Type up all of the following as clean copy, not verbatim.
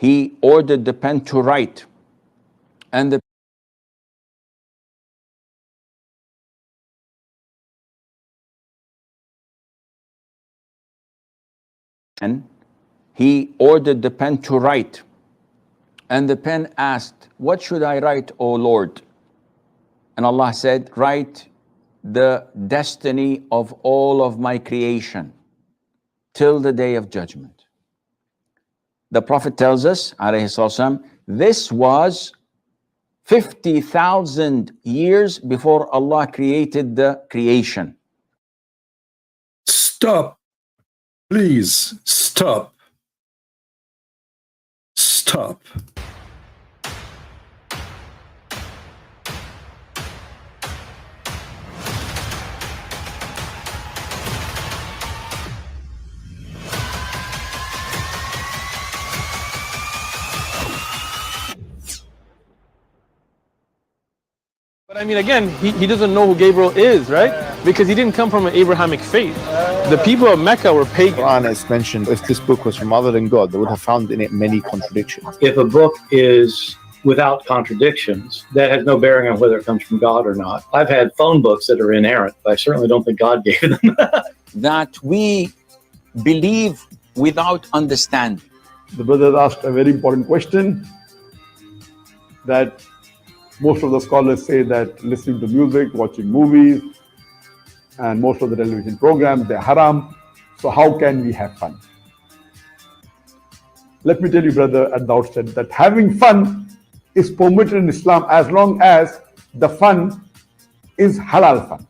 he ordered the pen to write, and the pen, he ordered the pen to write, and the pen asked, "What should I write, O Lord?" And Allah said, "Write the destiny of all of my creation till the day of judgment." The Prophet tells us, alayhi salam, this was 50,000 years before Allah created the creation. Stop. Please, stop. Stop. But I mean, again, he doesn't know who Gabriel is, right? Because he didn't come from an Abrahamic faith. The people of Mecca were pagan. Quran is mentioned. If this book was from other than God, they would have found in it many contradictions. If a book is without contradictions, that has no bearing on whether it comes from God or not. I've had phone books that are inerrant, but I certainly don't think God gave them. That we believe without understanding. The brother asked a very important question, that most of the scholars say that listening to music, watching movies, and most of the television programs, they're haram. So how can we have fun? Let me tell you, brother, at the outset, that having fun is permitted in Islam as long as the fun is halal fun.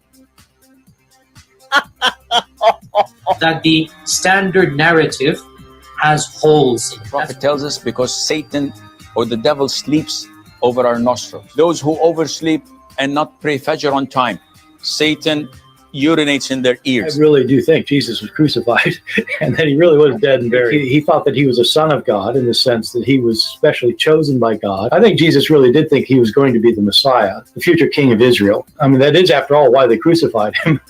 That the standard narrative has holes in it. The Prophet tells us because Satan or the devil sleeps over our nostrils. Those who oversleep and not pray Fajr on time, Satan urinates in their ears. I really do think Jesus was crucified and that he really was dead and buried. He thought that he was a son of God in the sense that he was specially chosen by God. I think Jesus really did think he was going to be the Messiah, the future king of Israel. I mean, that is, after all, why they crucified him.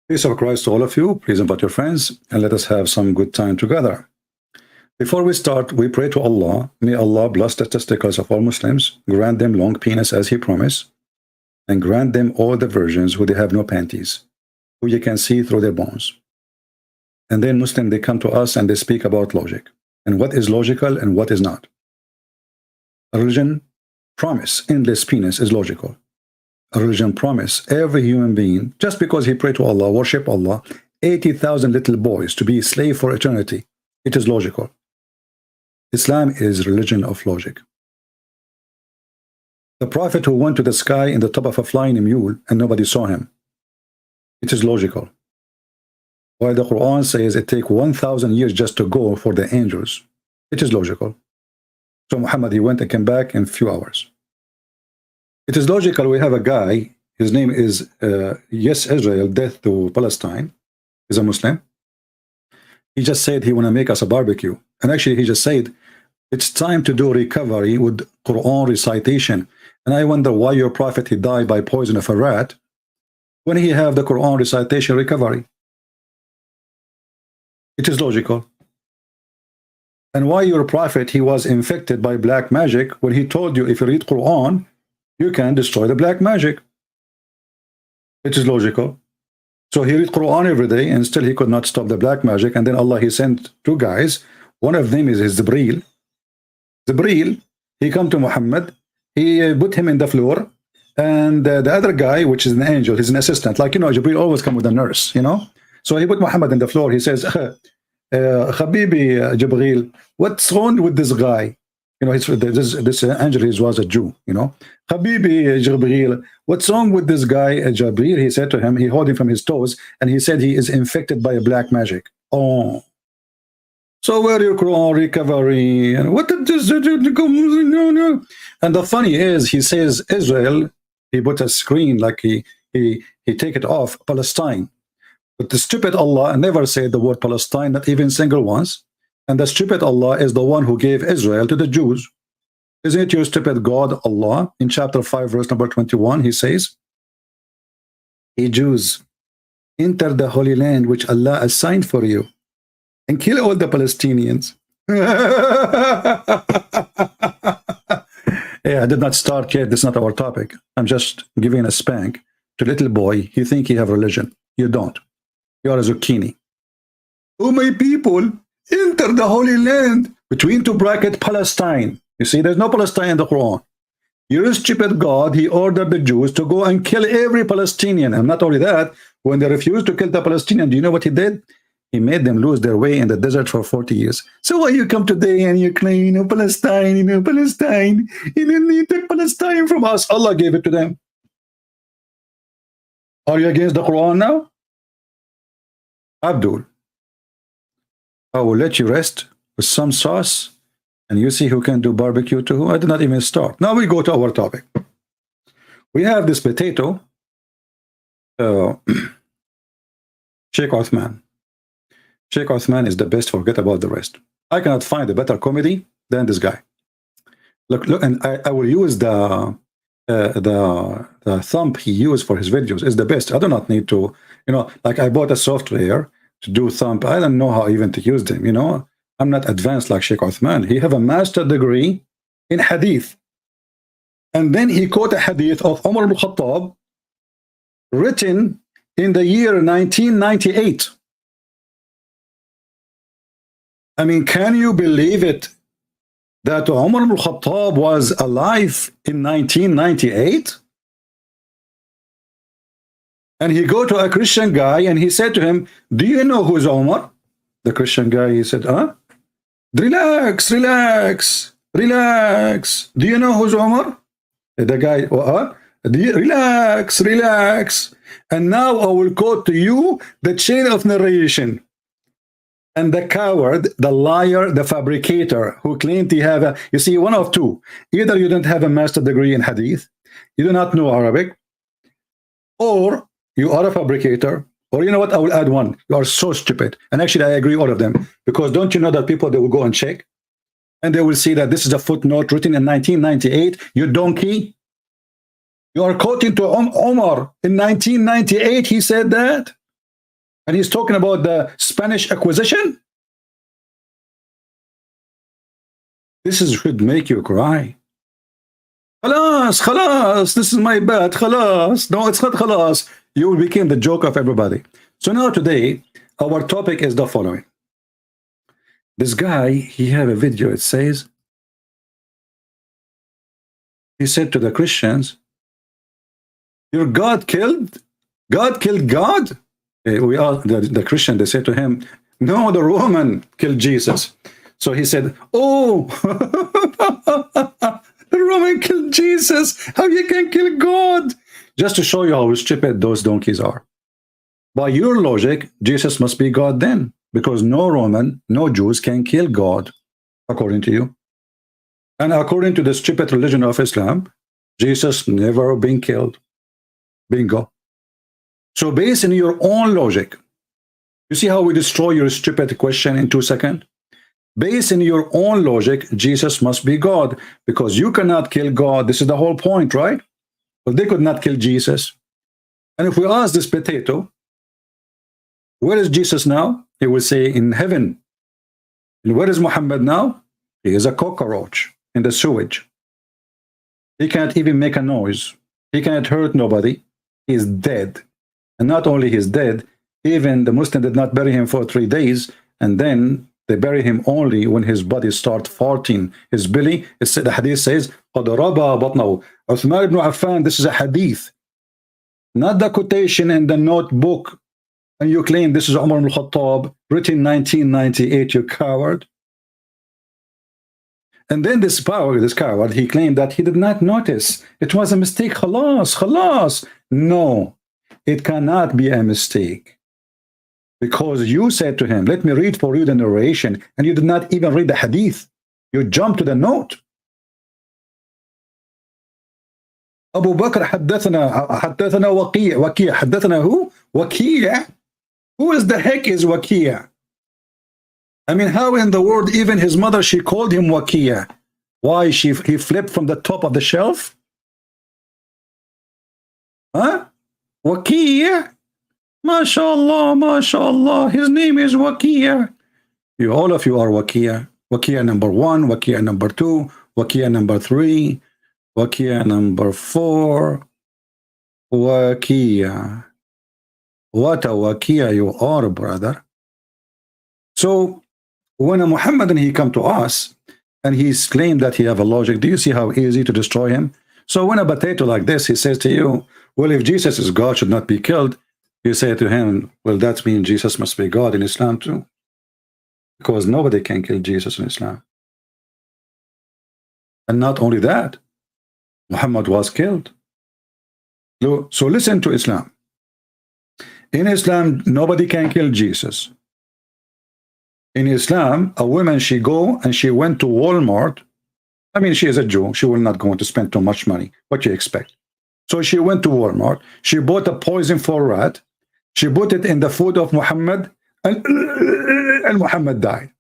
Peace of Christ to all of you. Please invite your friends and let us have some good time together. Before we start, we pray to Allah. May Allah bless the testicles of all Muslims, grant them long penis as He promised, and grant them all the virgins who they have no panties, who you can see through their bones. And then Muslim, they come to us and they speak about logic and what is logical and what is not. A religion promise endless penis is logical. A religion promise every human being, just because he pray to Allah, worship Allah, 80,000 little boys to be slave for eternity. It is logical. Islam is religion of logic. The prophet who went to the sky in the top of a flying mule and nobody saw him. It is logical. While the Quran says it takes 1,000 years just to go for the angels. It is logical. So Muhammad, he went and came back in a few hours. It is logical. We have a guy, his name is Yes Israel, Death to Palestine. He's a Muslim. He just said he want to make us a barbecue. And actually he just said, it's time to do recovery with Quran recitation. And I wonder why your prophet, he died by poison of a rat, when he have the Quran recitation recovery. It is logical. And why your prophet, he was infected by black magic, when he told you if you read Quran, you can destroy the black magic. It is logical. So he read Quran every day and still he could not stop the black magic. And then Allah, he sent two guys. One of them is Jibreel. Jibreel, he come to Muhammad. He put him in the floor. And the other guy, which is an angel, he's an assistant. Like, you know, Jibreel always come with a nurse, you know. So he put Muhammad in the floor. He says, Habibi Jibreel, what's wrong with this guy? You know, this angel, he was a Jew, you know. Habibi Jibreel, what's wrong with this guy, Jibreel? He said to him, he held him from his toes, and he said he is infected by a black magic. Oh. So where your Quran recovery? And what did this do? No. And the funny is, he says Israel, he put a screen like he take it off, Palestine. But the stupid Allah never said the word Palestine, not even single once. And the stupid Allah is the one who gave Israel to the Jews. Isn't it your stupid God, Allah? In chapter 5, verse number 21, he says, "Ye Jews, enter the Holy Land which Allah assigned for you, and kill all the Palestinians." Yeah, I did not start yet. This is not our topic. I'm just giving a spank to little boy. You think you have religion. You don't. You are a zucchini. "Oh, my people, enter the Holy Land," between two brackets, Palestine. You see, there's no Palestine in the Quran. Your stupid God, he ordered the Jews to go and kill every Palestinian. And not only that, when they refused to kill the Palestinian, do you know what he did? He made them lose their way in the desert for 40 years. So why you come today and you claim, Palestine, Palestine, you took Palestine from us. Allah gave it to them. Are you against the Quran now? Abdul, I will let you rest with some sauce, and you see who can do barbecue to who. I did not even start. Now we go to our topic. We have this potato, Sheikh Othman. Sheikh Othman is the best. Forget about the rest. I cannot find a better comedy than this guy. Look, and I will use the thumb he used for his videos. Is the best. I do not need to, like I bought a software to do thumb. I don't know how even to use them. I'm not advanced like Sheikh Othman. He have a master degree in hadith, and then he quote a hadith of Umar ibn Khattab written in the year 1998. I mean, can you believe it that Umar ibn Khattab was alive in 1998? And he go to a Christian guy and he said to him, "Do you know who's Umar?" The Christian guy, he said, Relax, relax, relax. Do you know who's Umar?" The guy, Relax, relax. And now I will quote to you the chain of narration. And the coward, the liar, the fabricator who claimed to have you see, one of two. Either you don't have a master degree in hadith, you do not know Arabic, or you are a fabricator, or you know what, I will add one. You are so stupid. And actually, I agree all of them. Because don't you know that people, they will go and check, and they will see that this is a footnote written in 1998, you donkey. You are quoting to Omar in 1998, he said that. And he's talking about the Spanish acquisition. This should make you cry. Khalas, khalas, this is my bad, khalas. No, it's not khalas. You will become the joke of everybody. So now today, our topic is the following. This guy, he have a video, it says, he said to the Christians, "Your God killed? God killed God?" We are the Christian, they say to him, "No, the Roman killed Jesus." So he said, "Oh, the Roman killed Jesus. How you can kill God?" Just to show you how stupid those donkeys are. By your logic, Jesus must be God then, because no Roman, no Jews can kill God, according to you. And according to the stupid religion of Islam, Jesus never been killed. Bingo. So based on your own logic, you see how we destroy your stupid question in 2 seconds? Based on your own logic, Jesus must be God, because you cannot kill God. This is the whole point, right? Well, they could not kill Jesus. And if we ask this potato, where is Jesus now? He will say, in heaven. And where is Muhammad now? He is a cockroach in the sewage. He can't even make a noise. He can't hurt nobody. He is dead. And not only he's dead, even the Muslim did not bury him for 3 days, and then they bury him only when his body starts farting. His belly, the hadith says, قَدْ رَبَى بَطْنَهُ. Uthman ibn Affan, this is a hadith, not the quotation in the notebook. And you claim this is Umar ibn Khattab, written 1998, you coward. And then this coward, he claimed that he did not notice. It was a mistake. Khalas, khalas. No. It cannot be a mistake, because you said to him, "Let me read for you the narration," and you did not even read the hadith. You jumped to the note. Abu Bakr حدثنا Wakiya. حدثنا who? Wakiya. Who is the heck is Wakiya? I mean, how in the world, even his mother, she called him Wakiya. Why he flipped from the top of the shelf? Huh? Wakiya? MashaAllah, MashaAllah. His name is Wakiya. You, all of you are Wakiya. Wakiya number 1, Wakiya number 2, Wakiya number 3, Wakiya number 4. Wakiya. What a Wakiya you are, brother. So when a Muhammadan he come to us and he's claimed that he have a logic, do you see how easy to destroy him? So when a potato like this, he says to you, well, if Jesus is God, should not be killed, you say to him, well, that means Jesus must be God in Islam too. Because nobody can kill Jesus in Islam. And not only that, Muhammad was killed. So listen to Islam. In Islam, nobody can kill Jesus. In Islam, a woman, she went to Walmart. I mean, she is a Jew. She will not go to spend too much money. What you expect? So she went to Walmart. She bought a poison for rat. She put it in the food of Muhammad, and Muhammad died.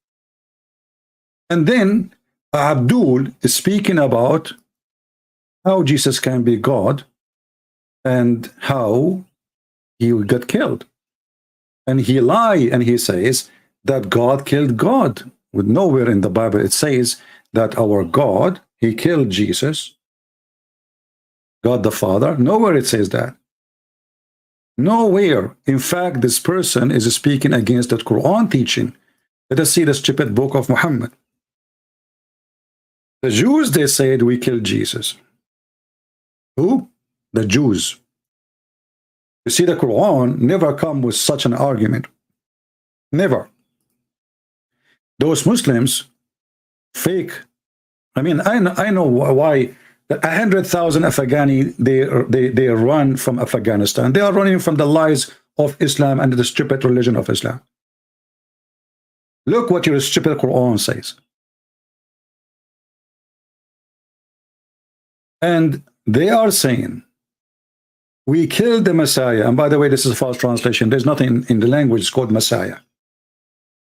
And then Abdul is speaking about how Jesus can be God and how he got killed. And he lied and he says that God killed God. With nowhere in the Bible it says that our God, he killed Jesus, God the Father. Nowhere it says that. Nowhere. In fact, this person is speaking against the Quran teaching. Let us see the stupid book of Muhammad. The Jews, they said we killed Jesus. Who? The Jews. You see, the Quran never come with such an argument. Never. Those Muslims fake. I mean, I know why 100,000 Afghani they run from Afghanistan. They are running from the lies of Islam and the stupid religion of Islam. Look what your stupid Quran says. And they are saying, we killed the Messiah. And by the way, this is a false translation. There's nothing in the language it's called Messiah.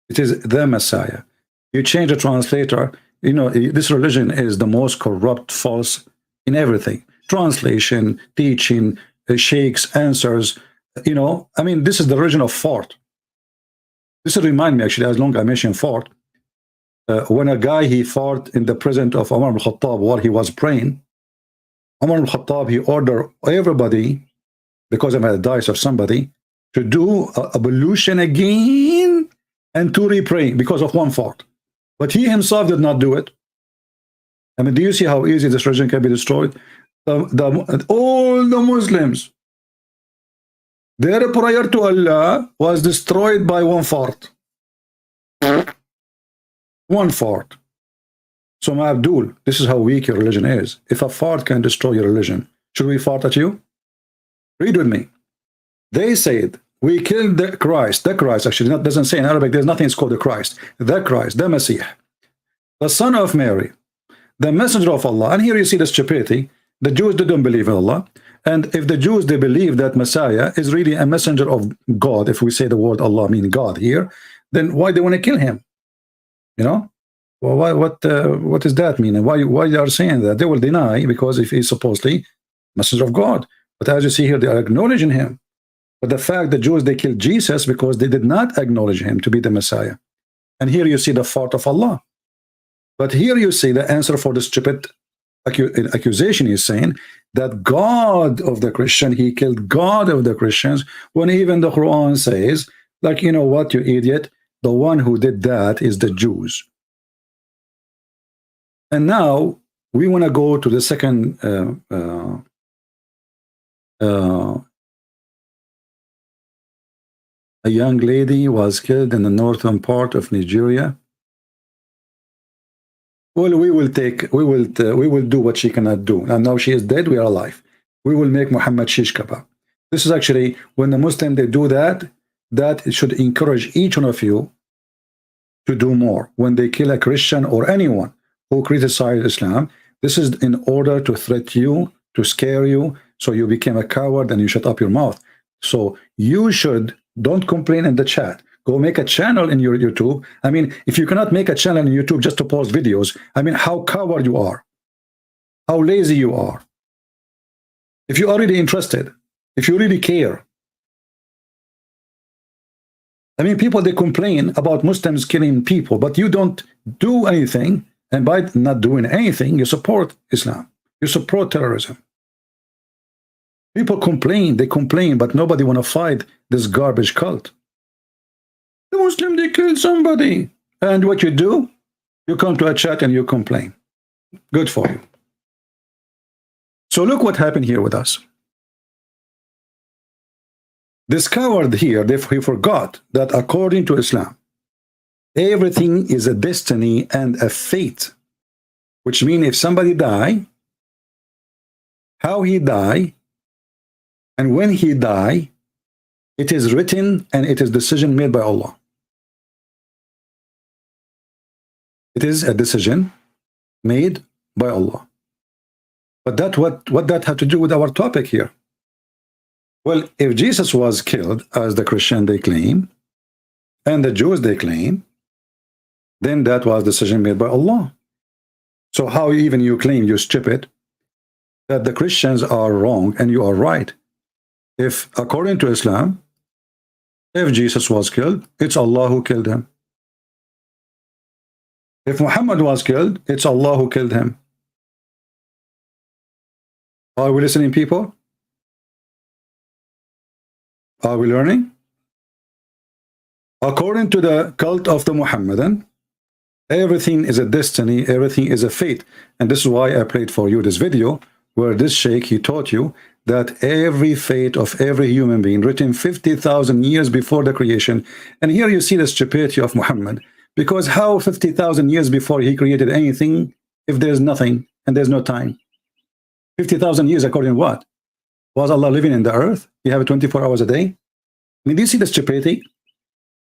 It is the Messiah. You change the translator, you know, this religion is the most corrupt, false in everything. Translation, teaching, sheikhs, answers, you know. I mean, this is the origin of fart. This will remind me, actually, as long as I mentioned fart, when a guy, he fart in the presence of Umar ibn Khattab while he was praying. Umar ibn Khattab, he ordered everybody, because of a dice of somebody, to do ablution again and to re-pray because of one fart. But he himself did not do it. I mean, do you see how easy this religion can be destroyed? All the Muslims, their prayer to Allah was destroyed by one fart. One fart. So, my Abdul, this is how weak your religion is. If a fart can destroy your religion, should we fart at you? Read with me. They said, we killed the Christ. The Christ, actually, not, doesn't say in Arabic, there's nothing, it's called the Christ. The Christ, the Messiah, the son of Mary, the messenger of Allah. And here you see the stupidity. The Jews didn't believe in Allah. And if the Jews, they believe that Messiah is really a messenger of God, if we say the word Allah mean God here, then why they want to kill him? You know? Well, what does that mean? And why they are saying that? They will deny, because if he's supposedly messenger of God. But as you see here, they are acknowledging him. But the fact the Jews, they killed Jesus because they did not acknowledge him to be the Messiah. And here you see the fault of Allah. But here you see the answer for the stupid accusation is saying that God of the Christian, he killed God of the Christians, when even the Quran says, like, you know what, you idiot, the one who did that is the Jews. And now we want to go to the second a young lady was killed in the northern part of Nigeria. Well, we will do what she cannot do. And now she is dead, we are alive. We will make Muhammad shish kebab. This is actually, when the Muslim, they do that, that it should encourage each one of you to do more. When they kill a Christian or anyone who criticizes Islam, this is in order to threaten you, to scare you, so you become a coward and you shut up your mouth. So you should, don't complain in the chat. Go make a channel in your YouTube. I mean, if you cannot make a channel in YouTube just to post videos, I mean, how coward you are, how lazy you are. If you are really interested, if you really care. I mean, people, they complain about Muslims killing people, but you don't do anything. And by not doing anything, you support Islam. You support terrorism. People complain, they complain, but nobody want to fight this garbage cult. The Muslim, they killed somebody. And what you do? You come to a chat and you complain. Good for you. So look what happened here with us. This coward here, he forgot that according to Islam, everything is a destiny and a fate. Which means if somebody die, how he die, and when he die, it is written and it is decision made by Allah. It is a decision made by Allah. But that what that had to do with our topic here? Well, if Jesus was killed, as the Christian they claim, and the Jews they claim, then that was decision made by Allah. So how even you claim, you stupid, that the Christians are wrong and you are right? If according to Islam, if Jesus was killed, it's Allah who killed him. If Muhammad was killed, it's Allah who killed him. Are we listening, people? Are we learning? According to the cult of the Muhammadan, everything is a destiny, everything is a fate. And this is why I played for you this video, where this sheikh, he taught you that every fate of every human being written 50,000 years before the creation. And here you see the stupidity of Muhammad. Because how 50,000 years before he created anything if there's nothing and there's no time? 50,000 years according to what? Was Allah living in the earth? You have 24 hours a day? I mean, do you see the stupidity?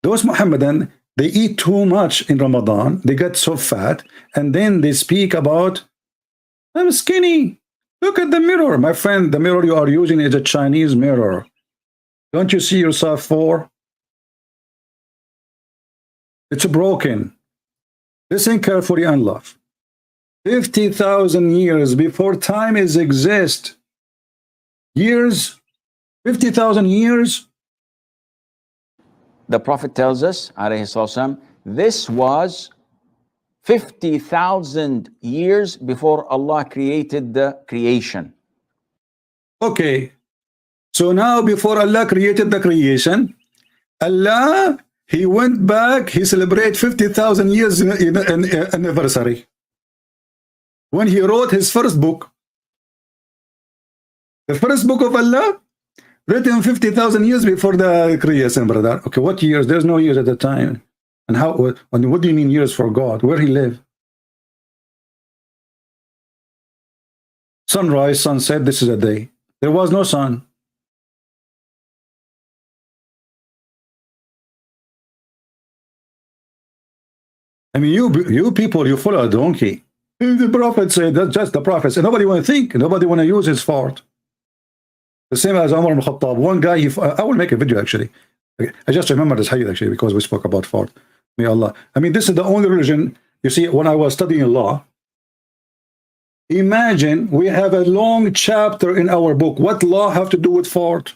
Those Muhammadan, they eat too much in Ramadan, they get so fat, and then they speak about, I'm skinny. Look at the mirror. My friend, the mirror you are using is a Chinese mirror. Don't you see yourself for? It's broken. Listen carefully and love. 50,000 years before time is exist. Years, 50,000 years. The Prophet tells us, alayhi salam, this was 50,000 years before Allah created the creation. Okay. So now before Allah created the creation, Allah, he went back, he celebrated 50,000 years in anniversary. When he wrote his first book, the first book of Allah, written 50,000 years before the creation, brother. Okay, what years? There's no years at the time. And how? What do you mean years for God? Where he lived? Sunrise, sunset, this is a day. There was no sun. I mean, you people, you follow a donkey. The prophet said, that's just the prophets. And nobody want to think. Nobody want to use his fault. The same as Umar ibn Khattab. One guy, I will make a video actually. I just remember this hadith actually because we spoke about fault. May Allah. I mean, this is the only religion. You see, when I was studying law, imagine we have a long chapter in our book. What law have to do with fault?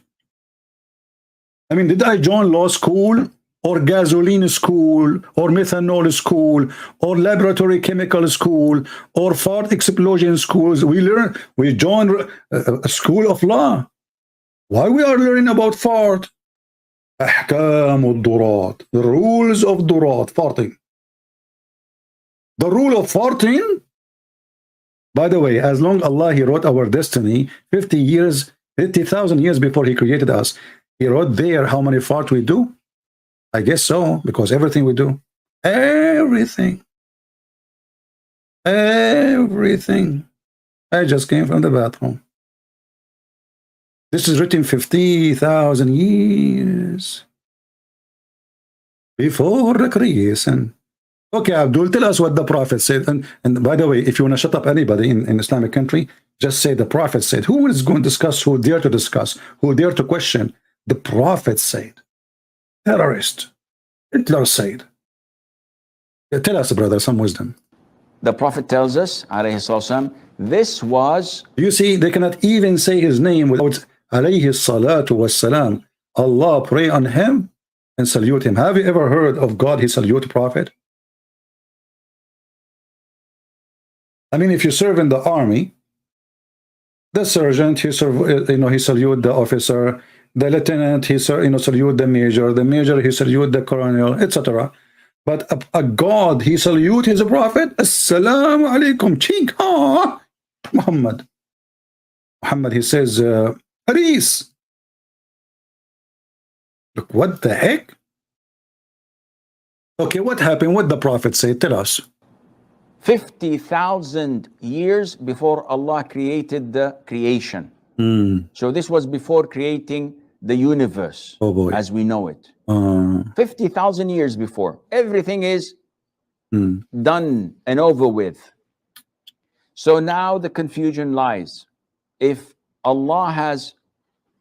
I mean, did I join law school or gasoline school or methanol school or laboratory chemical school or fault explosion schools? We joined a school of law. Why we are learning about fault? أحكام الضرات, the rules of durat, farting. The rule of farting, by the way, as long Allah, he wrote our destiny 50,000 years before he created us, he wrote there how many fart we do. I guess so, because everything we do, everything. I just came from the bathroom. This is written 50,000 years before the creation. Okay, Abdul, tell us what the Prophet said. And by the way, if you want to shut up anybody in Islamic country, just say the Prophet said. Who is going to discuss? Who dare to discuss? Who dare to question? The Prophet said. Terrorist. Hitler said. Tell us, brother, some wisdom. The Prophet tells us, alayhi salam, this was. You see, they cannot even say his name without alayhi salatu wassalam. Allah pray on him and salute him. Have you ever heard of God, he salute Prophet? I mean, if you serve in the army, the sergeant, he salute the officer, the lieutenant, he salute the major, he salute the colonel, etc. But a God, he salute his prophet. Assalamu alaikum, chink, Muhammad. Muhammad, he says, Haris. Look, what the heck? Okay, what happened? What the prophet say? Tell us. 50,000 years before Allah created the creation. So this was before creating the universe as we know it. 50,000 years before. Everything is done and over with. So now the confusion lies. If Allah has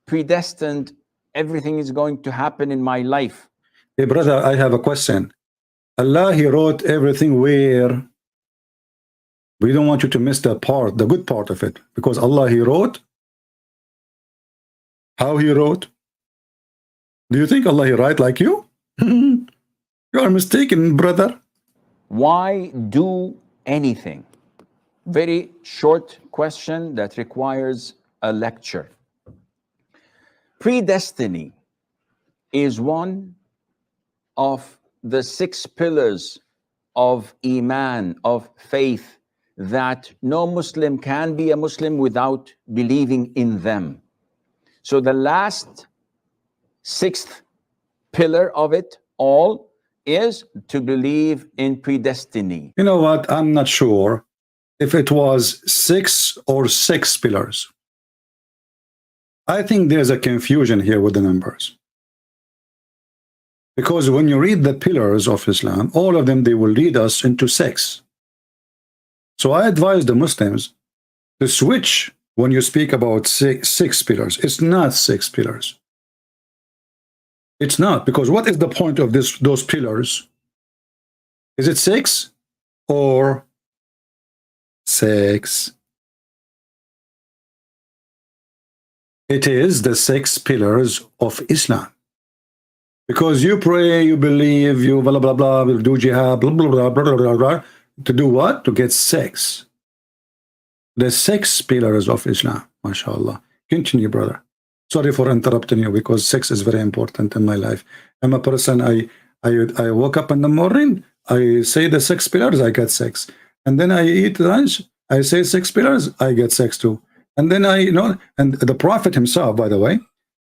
predestined everything is going to happen in my life. Hey brother, I have a question. Allah, he wrote everything where? We don't want you to miss the part, the good part of it. Because Allah, he wrote. How he wrote? Do you think Allah, he write like you? You are mistaken, brother. Why do anything? Very short question that requires a lecture. Predestiny is one of the 6 pillars of Iman, of faith, that no Muslim can be a Muslim without believing in them. So the last 6th pillar of it all is to believe in predestiny. You know what? I'm not sure if it was 6 or 6 pillars. I think there's a confusion here with the numbers. Because when you read the pillars of Islam, all of them, they will lead us into 6. So I advise the Muslims to switch when you speak about six pillars. It's not 6 pillars. It's not, because what is the point of those pillars? Is it 6 or 6? It is the 6 pillars of Islam. Because you pray, you believe, you blah blah blah, will do jihad, blah blah blah blah blah blah. To do what? To get 6. The 6 pillars of Islam. MashaAllah. Continue, brother. Sorry for interrupting you, because 6 is very important in my life. I'm a person, I woke up in the morning, I say the 6 pillars, I get 6. And then I eat lunch, I say 6 pillars, I get 6 too. And then and the Prophet himself, by the way,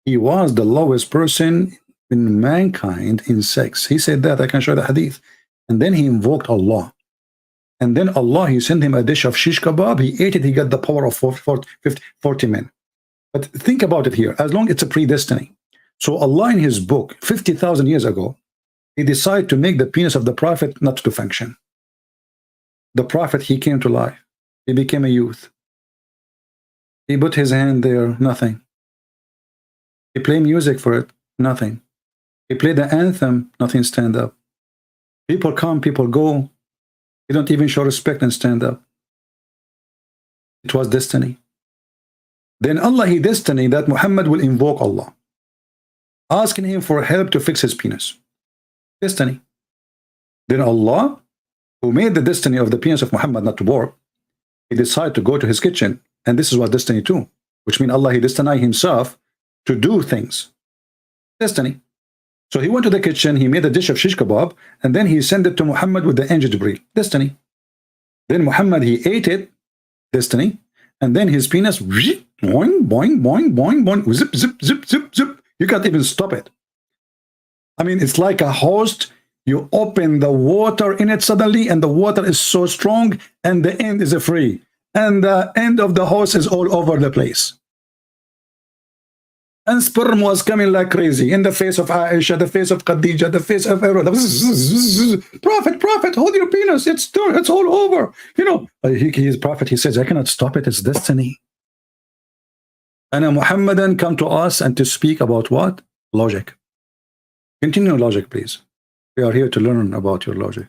he was the lowest person in mankind in 6. He said that, I can show the hadith. And then he invoked Allah. And then Allah, he sent him a dish of shish kebab, he ate it, he got the power of 40 men. But think about it here, as long as it's a predestiny. So Allah in his book, 50,000 years ago, he decided to make the penis of the Prophet not to function. The Prophet, he came to life. He became a youth. He put his hand there, nothing. He played music for it, nothing. He played the anthem, nothing, stand up. People come, people go. They don't even show respect and stand up. It was destiny. Then Allah, he destiny that Muhammad will invoke Allah, asking him for help to fix his penis. Destiny. Then Allah, who made the destiny of the penis of Muhammad not to work, he decided to go to his kitchen. And this is what destiny too, which means Allah, he destined himself to do things. Destiny. So he went to the kitchen, he made a dish of shish kebab, and then he sent it to Muhammad with the angel Jibreel. Destiny. Then Muhammad, he ate it. Destiny. And then his penis, boing, boing, boing, boing, boing, zip, zip, zip, zip, zip. You can't even stop it. I mean, it's like a hose. You open the water in it suddenly, and the water is so strong, and the end is free. And the end of the hose is all over the place. And sperm was coming like crazy in the face of Aisha, the face of Khadija, the face of everyone. Prophet, hold your penis. It's all over. You know, he's prophet. He says, I cannot stop it. It's destiny. And a Muhammadan come to us and to speak about what? Logic. Continue logic, please. We are here to learn about your logic.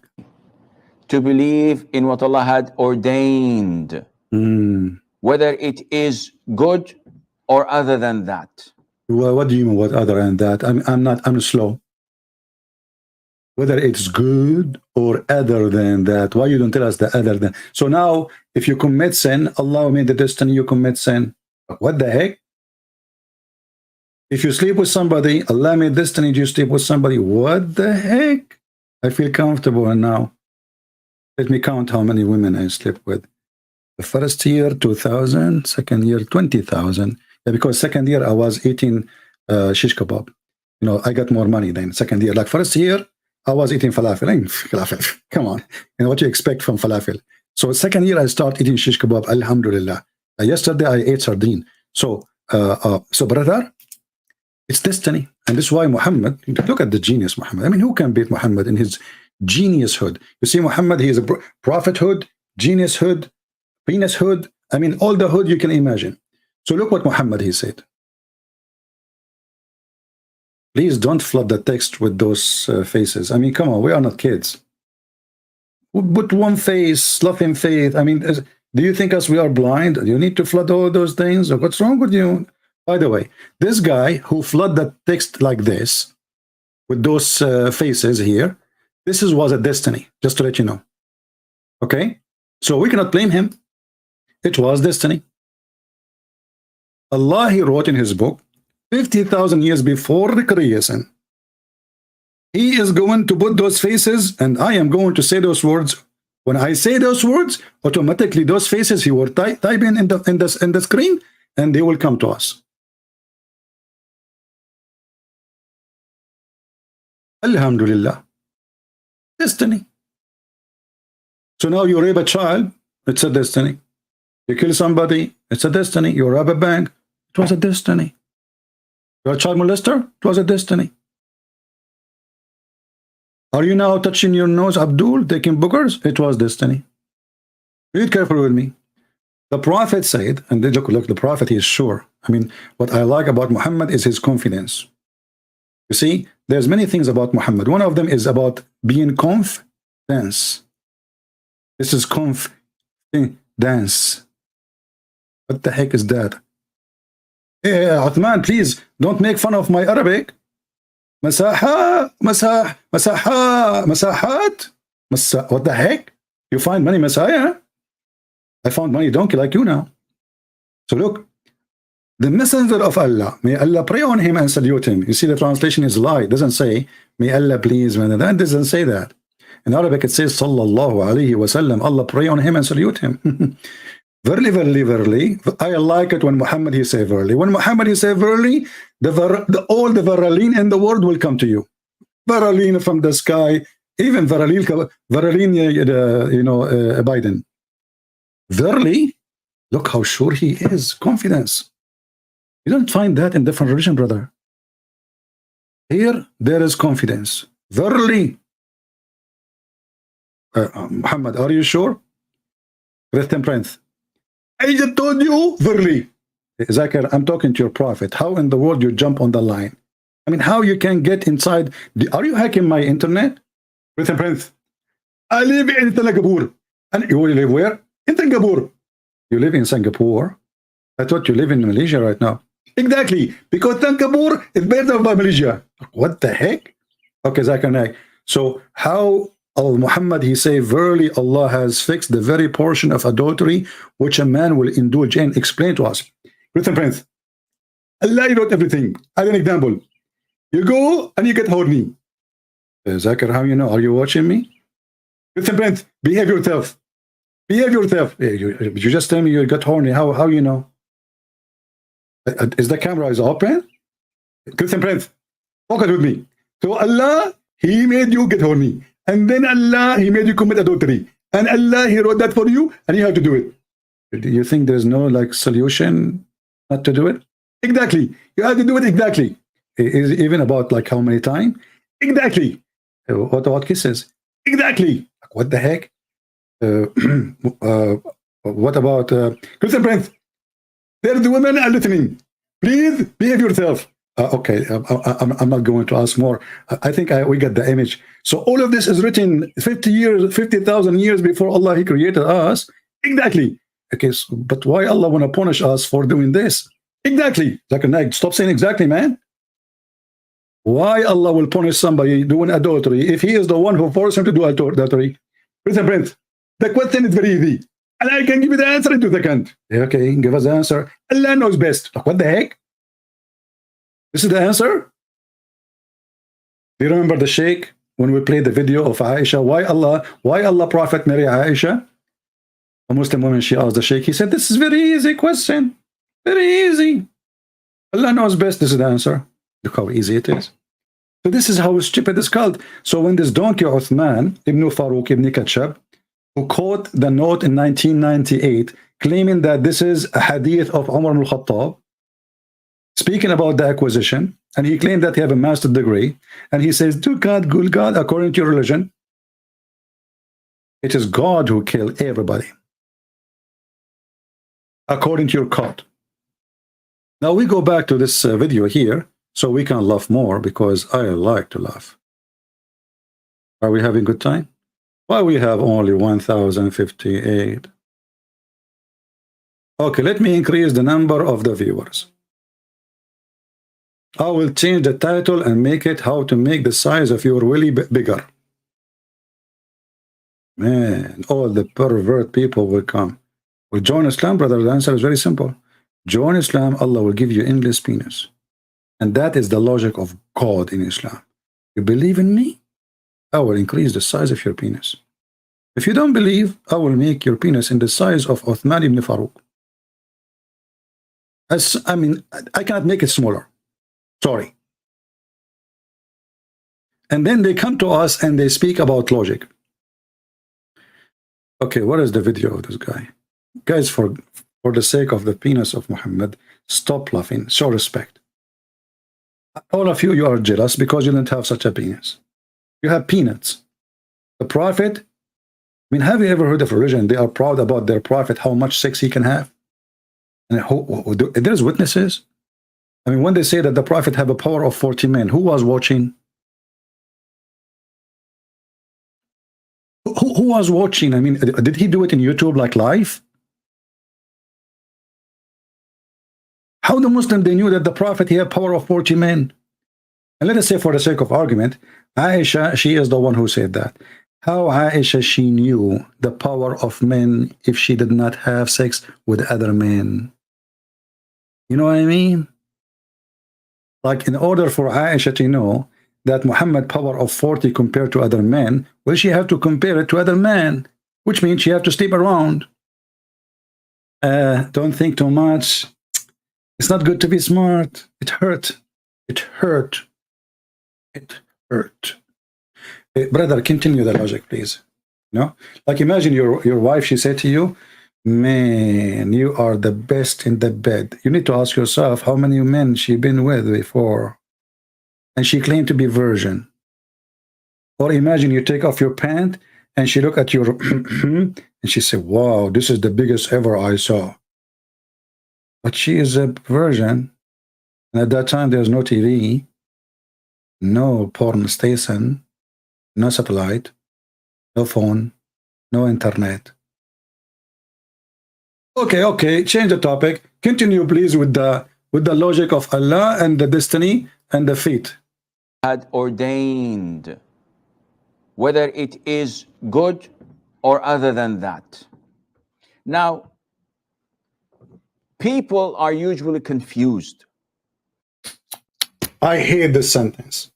To believe in what Allah had ordained, whether it is good or other than that. Well, what do you mean, what other than that? I'm slow. Whether it's good or other than that. Why you don't tell us the other than? So now, if you commit sin, Allah made the destiny you commit sin. What the heck? If you sleep with somebody, Allah made destiny you sleep with somebody. What the heck? I feel comfortable now. Let me count how many women I slept with. The first year, 2,000. Second year, 20,000. Yeah, because second year I was eating shish kebab. You know, I got more money than second year. Like first year, I was eating falafel. Falafel. Come on. You know what you expect from falafel. So second year, I start eating shish kebab. Alhamdulillah. Yesterday, I ate sardine. So brother, it's destiny. And this is why Muhammad, look at the genius Muhammad. I mean, who can beat Muhammad in his geniushood? You see, Muhammad, he is a prophethood, geniushood, penishood. I mean, all the hood you can imagine. So look what Muhammad, he said. Please don't flood the text with those faces. I mean, come on, we are not kids. Put one face, laughing faith. I mean, do you think us we are blind? Do you need to flood all those things? Or what's wrong with you? By the way, this guy who flood the text like this, with those faces here, this was a destiny, just to let you know. Okay? So we cannot blame him. It was destiny. Allah, he wrote in his book, 50,000 years before the creation, he is going to put those faces, and I am going to say those words. When I say those words, automatically those faces he will type in the screen, and they will come to us. Alhamdulillah. Destiny. So now you rape a child, it's a destiny. You kill somebody, it's a destiny. You rob a bank, it was a destiny. You're a child molester, it was a destiny. Are you now touching your nose, Abdul, taking boogers? It was destiny. Be careful with me. The Prophet said, and look, the Prophet, he is sure. I mean, what I like about Muhammad is his confidence. You see, there's many things about Muhammad. One of them is about being confidence. This is confidence. What the heck is that? Hey, Uthman, please don't make fun of my Arabic. Masaha, masahat. What the heck? You find money Messiah? I found money donkey like you now. So look, the messenger of Allah, may Allah pray on him and salute him. You see, the translation is lie. It doesn't say, may Allah please. That doesn't say that. In Arabic, it says, sallallahu alayhi wa sallam, Allah pray on him and salute him. Verily, verily, verily. I like it when Muhammad, he say verily. When Muhammad, he say verily, all the veraline in the world will come to you. Veraline from the sky, even veraline, Biden. Verily, look how sure he is. Confidence. You don't find that in different religion, brother. Here, there is confidence. Verily. Muhammad, are you sure? Christian Prince. I just told you, verily. Zakir, I'm talking to your prophet. How in the world you jump on the line? I mean, how you can get inside? Are you hacking my internet? Christian Prince. I live in Singapore. And you live where? In Singapore. You live in Singapore? I thought you live in Malaysia right now. Exactly, because Singapore is better than Malaysia. What the heck? Okay, Zakir. So how Muhammad, he say, verily Allah has fixed the very portion of adultery which a man will indulge in. Explain to us. Christian Prince. Allah wrote everything. As an example, you go and you get horny. Zakir, how you know? Are you watching me? Christian Prince, behave yourself. Behave yourself. You just tell me you got horny. How you know? Is the camera is open? Christian Prince, focus with me. So Allah, he made you get horny. And then Allah, he made you commit adultery. And Allah, he wrote that for you, and you have to do it. Do you think there's no like solution not to do it? Exactly. You have to do it exactly. Is even about like how many times? Exactly. What about kisses? Exactly. What the heck? What about Christian Prince? There's the women are listening. Please behave yourself. Okay, I'm not going to ask more. I think we got the image. So all of this is written 50,000 years before Allah He created us. Exactly. Okay, so, but why Allah want to punish us for doing this? Exactly. Zakir, Naik, stop saying exactly, man. Why Allah will punish somebody doing adultery if He is the one who forced him to do adultery? Listen, Brent, the question is very easy. And I can give you the answer in 2 seconds. Okay, give us the answer. Allah knows best. Like, what the heck? This is the answer? Do you remember the Sheikh when we played the video of Aisha? Why Allah Prophet marry Aisha? A Muslim woman, she asked the Sheikh. He said, this is very easy question. Very easy. Allah knows best. This is the answer. Look how easy it is. So this is how stupid it's called. So when this donkey Uthman ibn Farouk ibn Khatshab, who caught the note in 1998, claiming that this is a hadith of Umar ibn al-Khattab, speaking about the acquisition, and he claimed that he have a master's degree, and he says, to God, good God, according to your religion, it is God who killed everybody, according to your code. Now we go back to this video here, so we can laugh more, because I like to laugh. Are we having good time? Why we have only 1,058? Okay, let me increase the number of the viewers. I will change the title and make it how to make the size of your willy bigger. Man, all the pervert people will come. Will join Islam, brother? The answer is very simple. Join Islam, Allah will give you endless penis. And that is the logic of God in Islam. You believe in me, I will increase the size of your penis. If you don't believe, I will make your penis in the size of Uthman ibn Farouk. I mean, I cannot make it smaller. Sorry. And then they come to us and they speak about logic. Okay, what is the video of this guy? Guys, for the sake of the penis of Muhammad, stop laughing. Show respect. All of you, you are jealous because you didn't have such a penis. You have peanuts. The Prophet, I mean, have you ever heard of a religion? They are proud about their Prophet, how much sex he can have. And there's witnesses. I mean, when they say that the Prophet have a power of 40 men, who was watching? Who was watching? I mean, did he do it in YouTube like live? How the Muslim, they knew that the Prophet, he had power of 40 men? And let us say, for the sake of argument, Aisha, she is the one who said that. How Aisha, she knew the power of men if she did not have sex with other men? You know what I mean? Like, in order for Aisha to know that Muhammad power of 40 compared to other men, well, she have to compare it to other men, which means she have to sleep around. Don't think too much. It's not good to be smart. It hurt. It hurt. It hurt. Brother, continue the logic, please. No? Like, imagine your wife, she said to you, man, you are the best in the bed. You need to ask yourself how many men she been with before. And she claimed to be virgin. Or imagine you take off your pant and she look at your and she said, wow, this is the biggest ever I saw. But she is a virgin. And at that time, there's no TV, no porn station, no satellite, no phone, no internet. Okay, change the topic. Continue, please, with the logic of Allah and the destiny and the fate. Had ordained, whether it is good or other than that. Now, people are usually confused. I hate this sentence.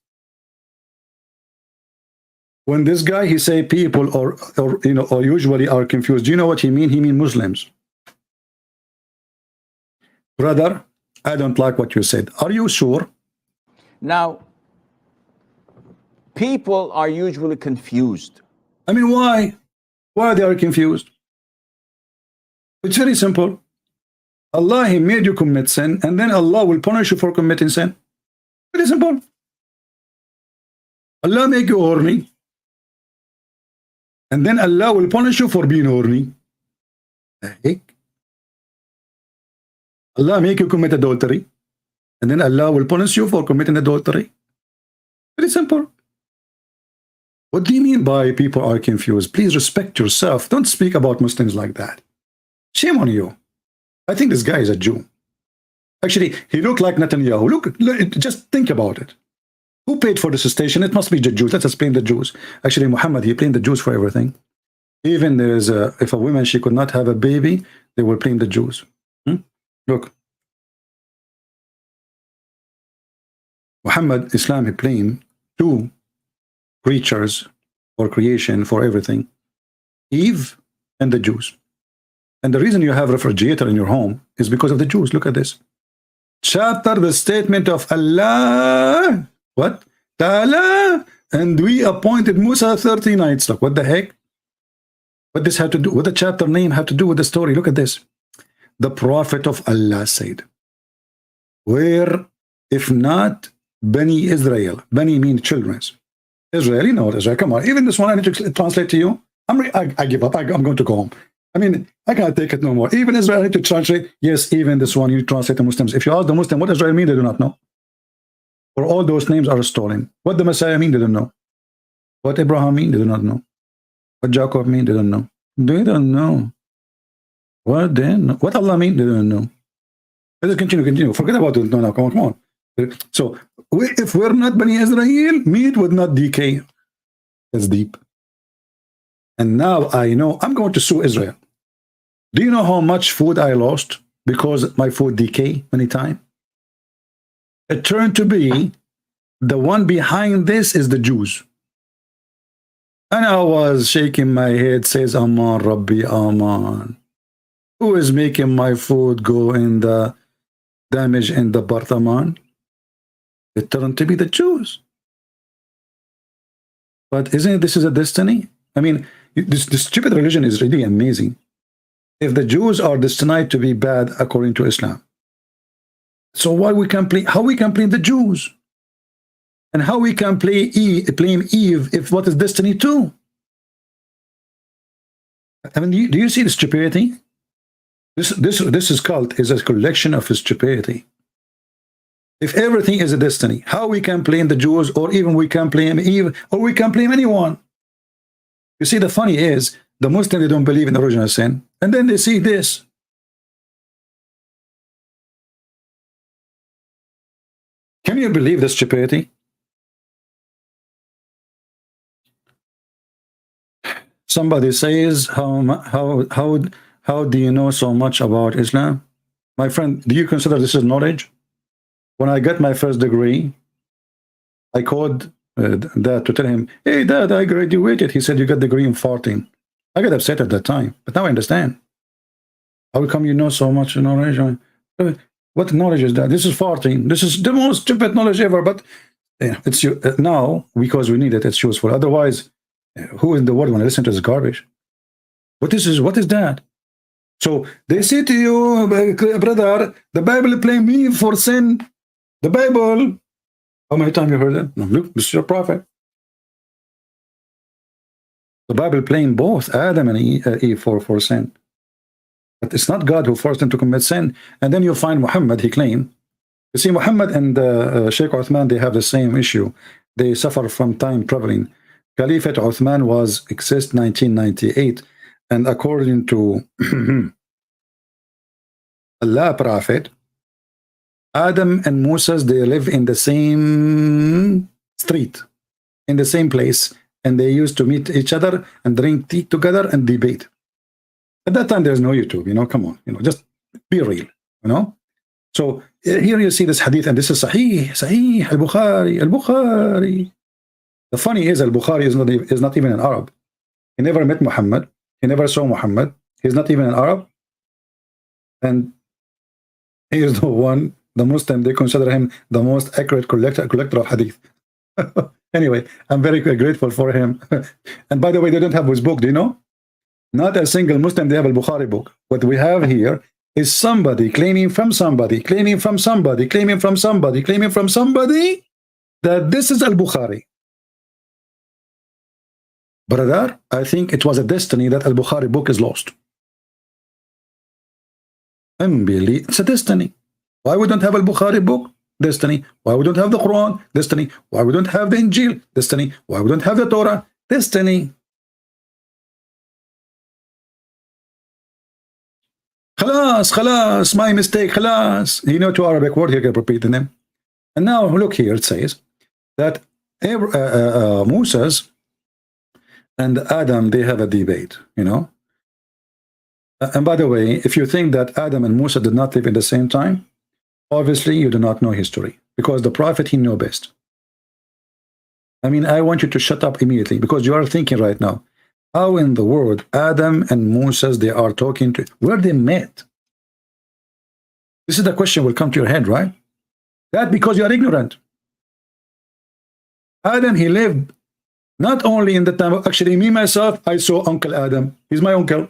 When this guy, he say people or usually are confused, do you know what he mean? He mean Muslims. Brother, I don't like what you said. Are you sure? Now, people are usually confused. I mean, why? Why they are confused? It's very simple. Allah, he made you commit sin, and then Allah will punish you for committing sin. Very simple. Allah make you horny, and then Allah will punish you for being horny. The heck? Allah make you commit adultery, and then Allah will punish you for committing adultery. Very simple. What do you mean by people are confused? Please respect yourself. Don't speak about Muslims like that. Shame on you. I think this guy is a Jew. Actually, he looked like Netanyahu. Look, just think about it. Who paid for this station? It must be the Jews. Let us blame the Jews. Actually, Muhammad, he blamed the Jews for everything. Even there's if a woman, she could not have a baby, they will blame the Jews. Look. Muhammad, Islam, he blamed two creatures or creation for everything. Eve and the Jews. And the reason you have a refrigerator in your home is because of the Jews. Look at this. Chapter, the statement of Allah. What? Ta'ala. And we appointed Musa 30 nights. Look, what the heck? What this had to do? What the chapter name had to do with the story? Look at this. The Prophet of Allah said, where, if not Bani Israel, Bani means children. Israeli, no, Israel, come on. Even this one I need to translate to you. I give up. I'm going to go home. I mean, I can't take it no more. Even Israel, I need to translate. Yes, even this one, you translate to Muslims. If you ask the Muslim what Israel means, they do not know. For all those names are stolen. What the Messiah mean, they don't know. What Abraham mean, they do not know. What Jacob mean, they don't know. They don't know. What then? What Allah mean, they don't know. Let's continue. Forget about it. No, come on. So, if we're not Bani Israel, meat would not decay. That's deep. And now I know I'm going to sue Israel. Do you know how much food I lost because my food decay many times? It turned to be the one behind this is the Jews. And I was shaking my head, says Aman Rabbi Aman. Who is making my food go in the damage in the Bartaman? It turned to be the Jews. But isn't this is a destiny? I mean, this stupid religion is really amazing. If the Jews are destined to be bad according to Islam, so why we can blame, how we can blame the Jews? And how we can blame Eve if what is destiny too? I mean, do you see the stupidity? This is cult is a collection of stupidity. If everything is a destiny, how we can blame the Jews, or even we can blame Eve, or we can blame anyone? You see, the funny is, the Muslims, they don't believe in original sin, and then they see this. Can you believe the stupidity? Somebody says, how do you know so much about Islam? My friend, do you consider this is knowledge? When I got my first degree, I called Dad to tell him, hey Dad, I graduated. He said, you got the degree in 14. I got upset at that time, but now I understand. How come you know so much knowledge? What knowledge is that? This is 14. This is the most stupid knowledge ever, but it's now, because we need it, it's useful. Otherwise, who in the world when I listen to this garbage? What is that? So they say to you, brother, the Bible blame me for sin. The Bible. How many times you heard that? No, look, this is your prophet. The Bible blamed both Adam and Eve for sin. But it's not God who forced them to commit sin. And then you find Muhammad, he claimed. You see, Muhammad and Sheikh Uthman, they have the same issue. They suffer from time traveling. Caliphate Uthman was exist 1998. And according to Allah Prophet, Adam and Moses, they live in the same street, in the same place, and they used to meet each other and drink tea together and debate. At that time, there's no YouTube, come on, just be real, So here you see this hadith, and this is Sahih, Al-Bukhari. The funny is, Al-Bukhari is not even an Arab. He never met Muhammad. He never saw Muhammad. He's not even an Arab. And he is the one, the Muslim, they consider him the most accurate collector of hadith. Anyway, I'm very grateful for him. And by the way, they don't have his book, do you know? Not a single Muslim, they have a Bukhari book. What we have here is somebody claiming from somebody, claiming from somebody, claiming from somebody, claiming from somebody that this is Al-Bukhari. Brother, I think it was a destiny that Al-Bukhari book is lost. It's a destiny. Why we don't have Al-Bukhari book? Destiny. Why we don't have the Quran? Destiny. Why we don't have the Injil? Destiny. Why we don't have the Torah? Destiny. Khalas, my mistake, khalas. You know, to Arabic word, you can repeat the name. And now look here, it says that Moses and Adam, they have a debate, you know. And by the way, if you think that Adam and Musa did not live in the same time, obviously you do not know history, because the prophet, he knew best. I mean, I want you to shut up immediately, because you are thinking right now, how in the world Adam and Moses, they are talking to, where they met? This is the question will come to your head, right? That because you are ignorant. Adam, he lived not only in the time of, actually me myself, I saw Uncle Adam. He's my uncle.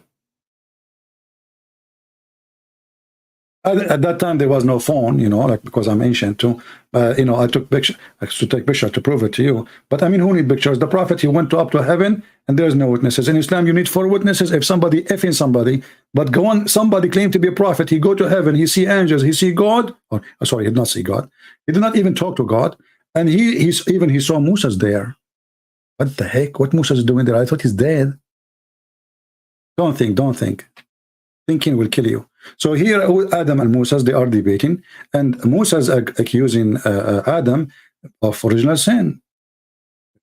At that time there was no phone, you know, like, because I'm ancient too. You know, I took picture to take picture to prove it to you. But I mean, who need pictures? The prophet, he went up to heaven and there's no witnesses. In Islam, you need 4 witnesses. If somebody effing somebody, but go on, somebody claimed to be a prophet, he go to heaven, he see angels, he see God. Or sorry, he did not see God. He did not even talk to God. And he saw Moses there. What the heck? What Moses is doing there? I thought he's dead. Don't think. Thinking will kill you. So here, Adam and Moses, they are debating, and Moses accusing Adam of original sin,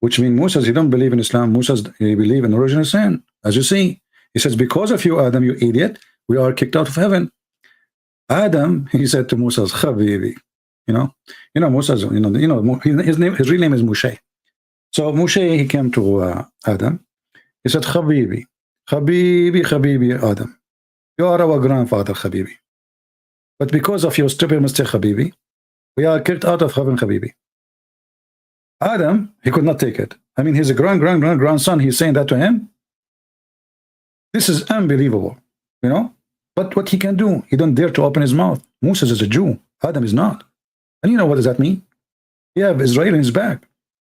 which means Moses, he don't believe in Islam. Moses, he believe in original sin. As you see, he says, because of you, Adam, you idiot, we are kicked out of heaven. Adam, he said to Moses, Habibi, you know, Moses, his real name is Moshe. So Moshe, he came to Adam. He said, Habibi, Adam. You are our grandfather, Habibi. But because of your stupid mistake, Habibi, we are kicked out of heaven, Habibi. Adam, he could not take it. I mean, his grandson, he's saying that to him. This is unbelievable, you know. But what he can do, he don't dare to open his mouth. Moses is a Jew. Adam is not. And you know what does that mean? He have Israel in his back.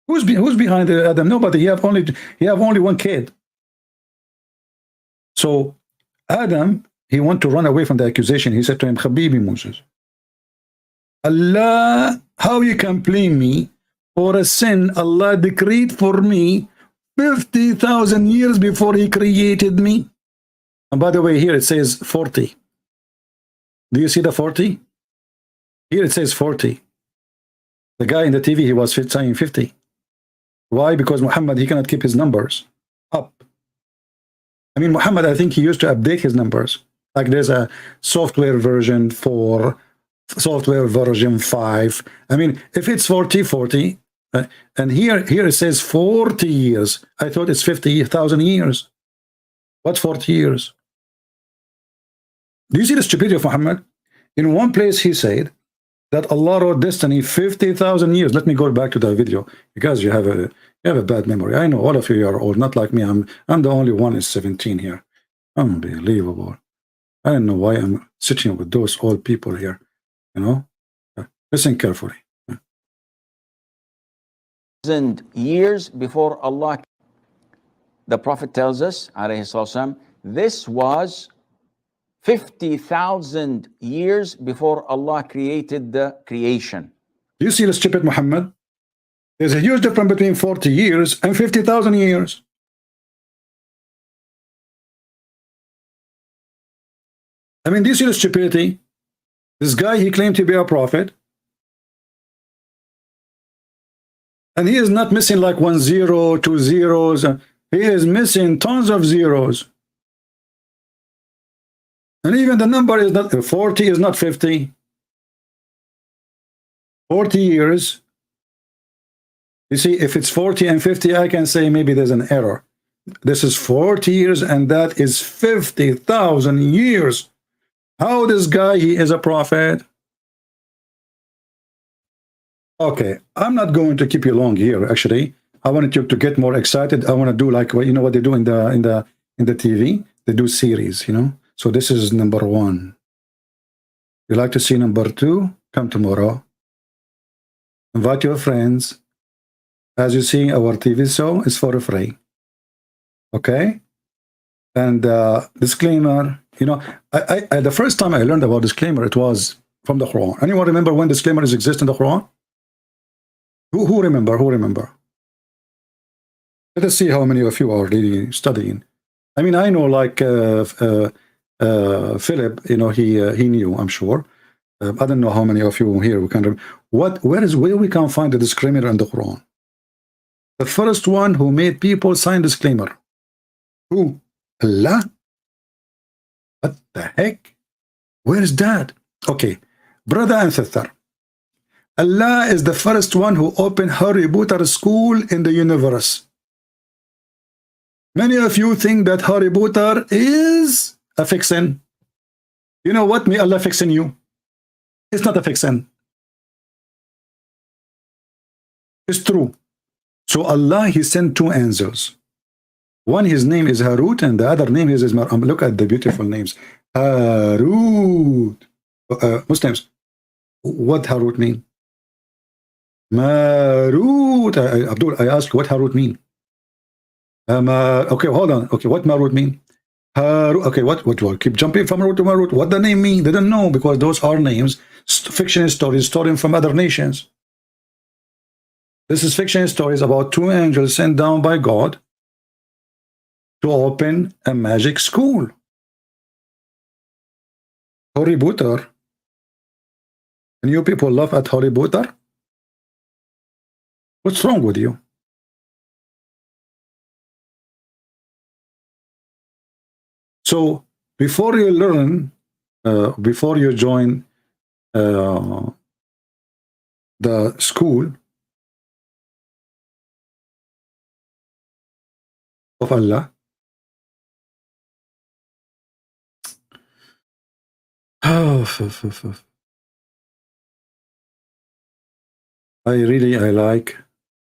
Who's behind Adam? Nobody. He have only one kid. So Adam, he want to run away from the accusation. He said to him, Habibi Moses, Allah, how you can blame me for a sin Allah decreed for me 50,000 years before he created me? And by the way, here it says 40. Do you see the 40? Here it says 40. The guy in the TV, he was saying 50. Why? Because Muhammad, he cannot keep his numbers up. I mean, Muhammad, I think he used to update his numbers. Like there's a software version 4, software version 5. I mean, if it's 40, and here it says 40 years. I thought it's 50,000 years. What's 40 years? Do you see the stupidity of Muhammad? In one place he said that Allah wrote destiny 50,000 years. Let me go back to that video, because you have a bad memory. I know all of you are old, not like me. I'm the only one is 17 here. Unbelievable. I don't know why I'm sitting with those old people here. You know, listen carefully. Years before Allah, the Prophet tells us, alayhi salam, this was 50,000 years before Allah created the creation. Do you see the stupid Muhammad? There's a huge difference between 40 years and 50,000 years. I mean, do you see the stupidity? This guy, he claimed to be a prophet. And he is not missing like 1 0, 2 zeros. He is missing tons of zeros. And even the number is not 40, is not 50. 40 years. You see, if it's 40 and 50, I can say maybe there's an error. This is 40 years, and that is 50,000 years. How this guy, he is a prophet? Okay, I'm not going to keep you long here. Actually, I wanted you to get more excited. I want to do like, you know what they do in the TV? They do series, you know. So this is number 1. You like to see number 2? Come tomorrow. Invite your friends. As you see, our TV show is for free. Okay? And disclaimer, you know, I the first time I learned about disclaimer, it was from the Quran. Anyone remember when disclaimers exist in the Quran? Who remember? Who remember? Let us see how many of you are really studying. I mean, I know like Philip, you know, he knew, I'm sure. I don't know how many of you here we can remember. Where we can find the disclaimer in the Quran? The first one who made people sign disclaimer. Who? Allah? What the heck? Where is that? Okay, brother and sister. Allah is the first one who opened Harry Potter school in the universe. Many of you think that Harry Potter is a fiction. You know what? May Allah fixing you. It's not a fiction. It's true. So Allah, he sent two angels. One, his name is Harut, and the other name is look at the beautiful names. Harut. Muslims, what Harut mean? Marut. Abdul, I ask what Harut mean? Okay, hold on. Okay, what Marut mean? Okay, what keep jumping from Marut to Marut. What the name mean? They don't know, because those are names, fiction stories stolen from other nations. This is fiction stories about two angels sent down by God to open a magic school. Harry Potter. And you people laugh at Harry Potter? What's wrong with you? So before you learn, before you join the school of Allah,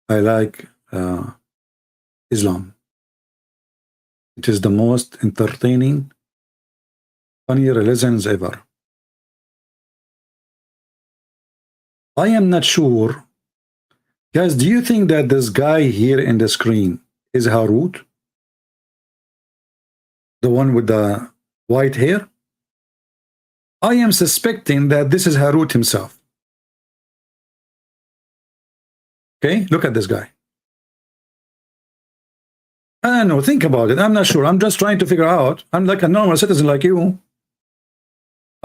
I like Islam. It is the most entertaining, funny religions ever. I am not sure. Guys, do you think that this guy here in the screen is Harut? The one with the white hair? I am suspecting that this is Harut himself. Okay, look at this guy. I don't know, think about it. I'm not sure. I'm just trying to figure out. I'm like a normal citizen like you.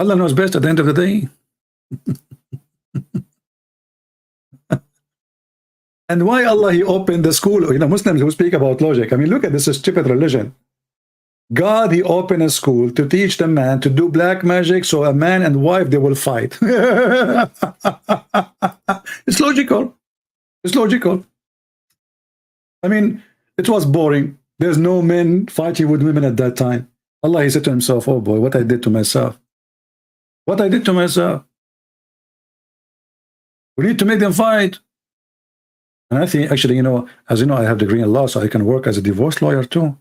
Allah knows best at the end of the day. And why Allah, he opened the school? You know, Muslims who speak about logic. I mean, look at this stupid religion. God, he opened a school to teach the man to do black magic, so a man and wife, they will fight. It's logical. It's logical. I mean, it was boring. There's no men fighting with women at that time. Allah, he said to himself, oh boy, what I did to myself. What I did to myself. We need to make them fight. And I think, actually, you know, as you know, I have a degree in law, so I can work as a divorce lawyer too.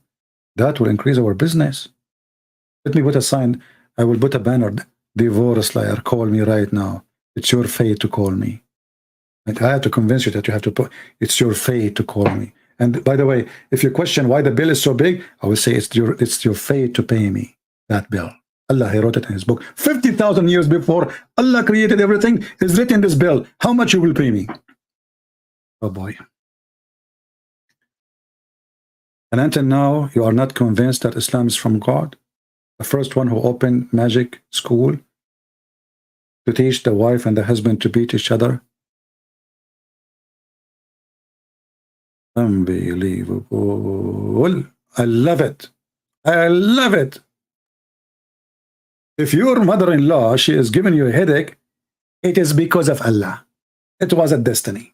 That will increase our business. Let me put a sign. I will put a banner. Divorce lawyer, call me right now. It's your fate to call me. And I have to convince you that you have to put, it's your fate to call me. And by the way, if you question why the bill is so big, I will say it's your fate to pay me that bill. Allah, he wrote it in his book. 50,000 years before Allah created everything, is written in this bill. How much you will pay me? Oh boy. And until now, you are not convinced that Islam is from God? The first one who opened magic school to teach the wife and the husband to beat each other? Unbelievable. I love it. I love it. If your mother-in-law, she is giving you a headache, it is because of Allah. It was a destiny.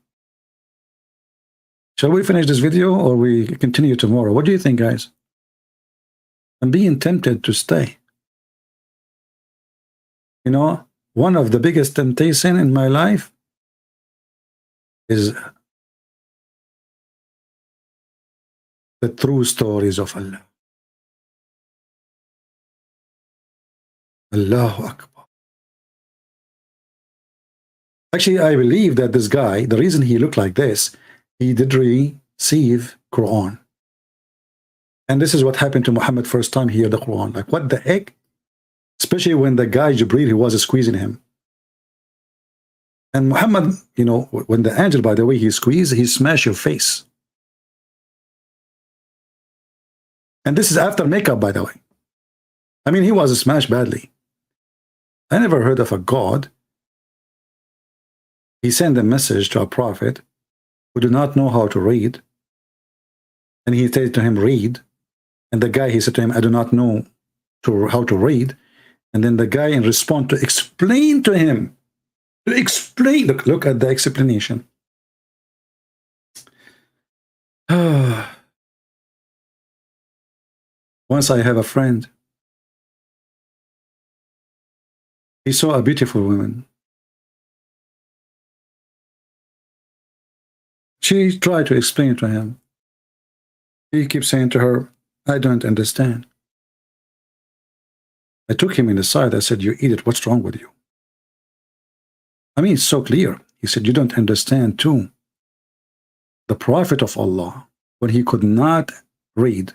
Shall we finish this video or we continue tomorrow? What do you think, guys? I'm being tempted to stay. You know, one of the biggest temptations in my life is the true stories of Allah. Allahu Akbar. Actually, I believe that this guy, the reason he looked like this, he did receive Quran. And this is what happened to Muhammad first time he heard the Quran. Like, what the heck? Especially when the guy, Jibreel, he was squeezing him. And Muhammad, you know, when the angel, by the way, he squeezed, he smashed your face. And this is after makeup, by the way. I mean, he was smashed badly. I never heard of a God. He sent a message to a prophet who did not know how to read. And he said to him, read. And the guy, he said to him, I do not know how to read. And then the guy, in response, to explain to him, look at the explanation. Once I have a friend, he saw a beautiful woman. She tried to explain to him. He keeps saying to her, I don't understand. I took him in the side. I said, you idiot, what's wrong with you? I mean, it's so clear. He said, you don't understand too. The Prophet of Allah, when he could not read,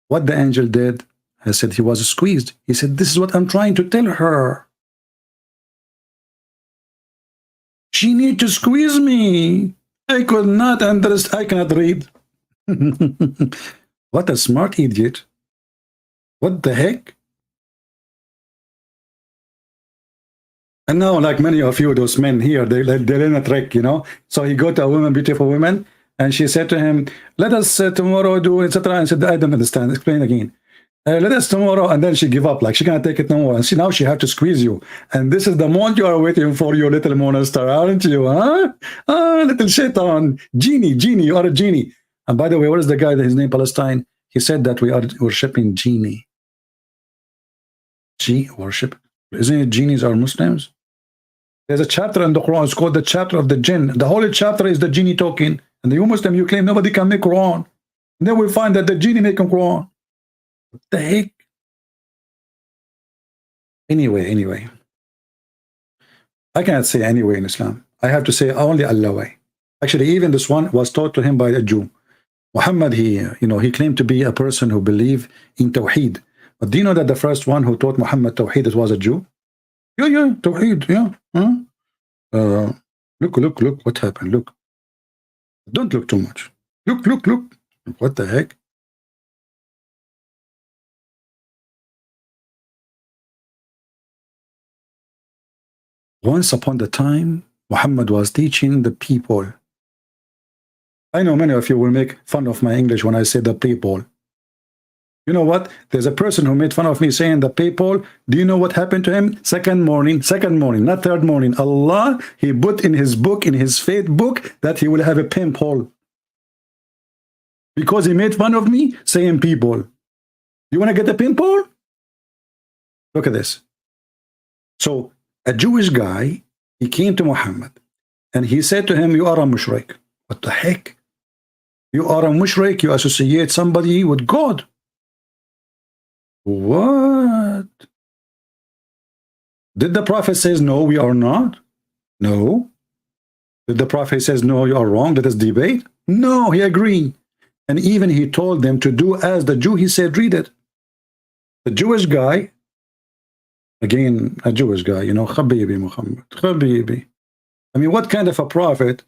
what the angel did, I said he was squeezed. He said, this is what I'm trying to tell her. She need to squeeze me. I could not understand. I cannot read. What a smart idiot. What the heck? And now, like many of you, those men here, they're in a trick, you know. So he got a woman, beautiful woman, and she said to him, let us tomorrow do, etc. And said, I don't understand. Explain again. Let us tomorrow. And then she give up, like she can't take it no more. And now she have to squeeze you. And this is the moment you are waiting for, your little monster, aren't you? Huh? Ah, little shaitan. Genie, you are a genie. And by the way, what is the guy that his name Palestine? He said that we are worshipping genie. Worship. Isn't it genies are Muslims? There's a chapter in the Quran, it's called the chapter of the jinn. The whole chapter is the genie talking. And you Muslim, you claim nobody can make Quran. And then we find that the genie make Quran. What the heck? Anyway. I cannot say anyway in Islam. I have to say only Allah way. Actually, even this one was taught to him by a Jew. Muhammad, he claimed to be a person who believed in Tawheed. But do you know that the first one who taught Muhammad Tawheed, it was a Jew? Yeah, Tawheed, yeah. Huh? Look, what happened? Look. Don't look too much. Look. What the heck? Once upon a time, Muhammad was teaching the people. I know many of you will make fun of my English when I say the people. You know what? There's a person who made fun of me saying the people. Do you know what happened to him? Second morning, not third morning. Allah, he put in his book, in his faith book, that he will have a pimple. Because he made fun of me saying people. You want to get a pimple? Look at this. So, a Jewish guy, he came to Muhammad and he said to him, you are a mushrik. What the heck? You are a mushrik, you associate somebody with God. What? Did the Prophet says, no, we are not? No. Did the Prophet says, no, you are wrong, let us debate? No, he agreed. And even he told them to do as the Jew, he said, read it. The Jewish guy, again, a Jewish guy, you know, Habibi Muhammad, Habibi. I mean, what kind of a prophet?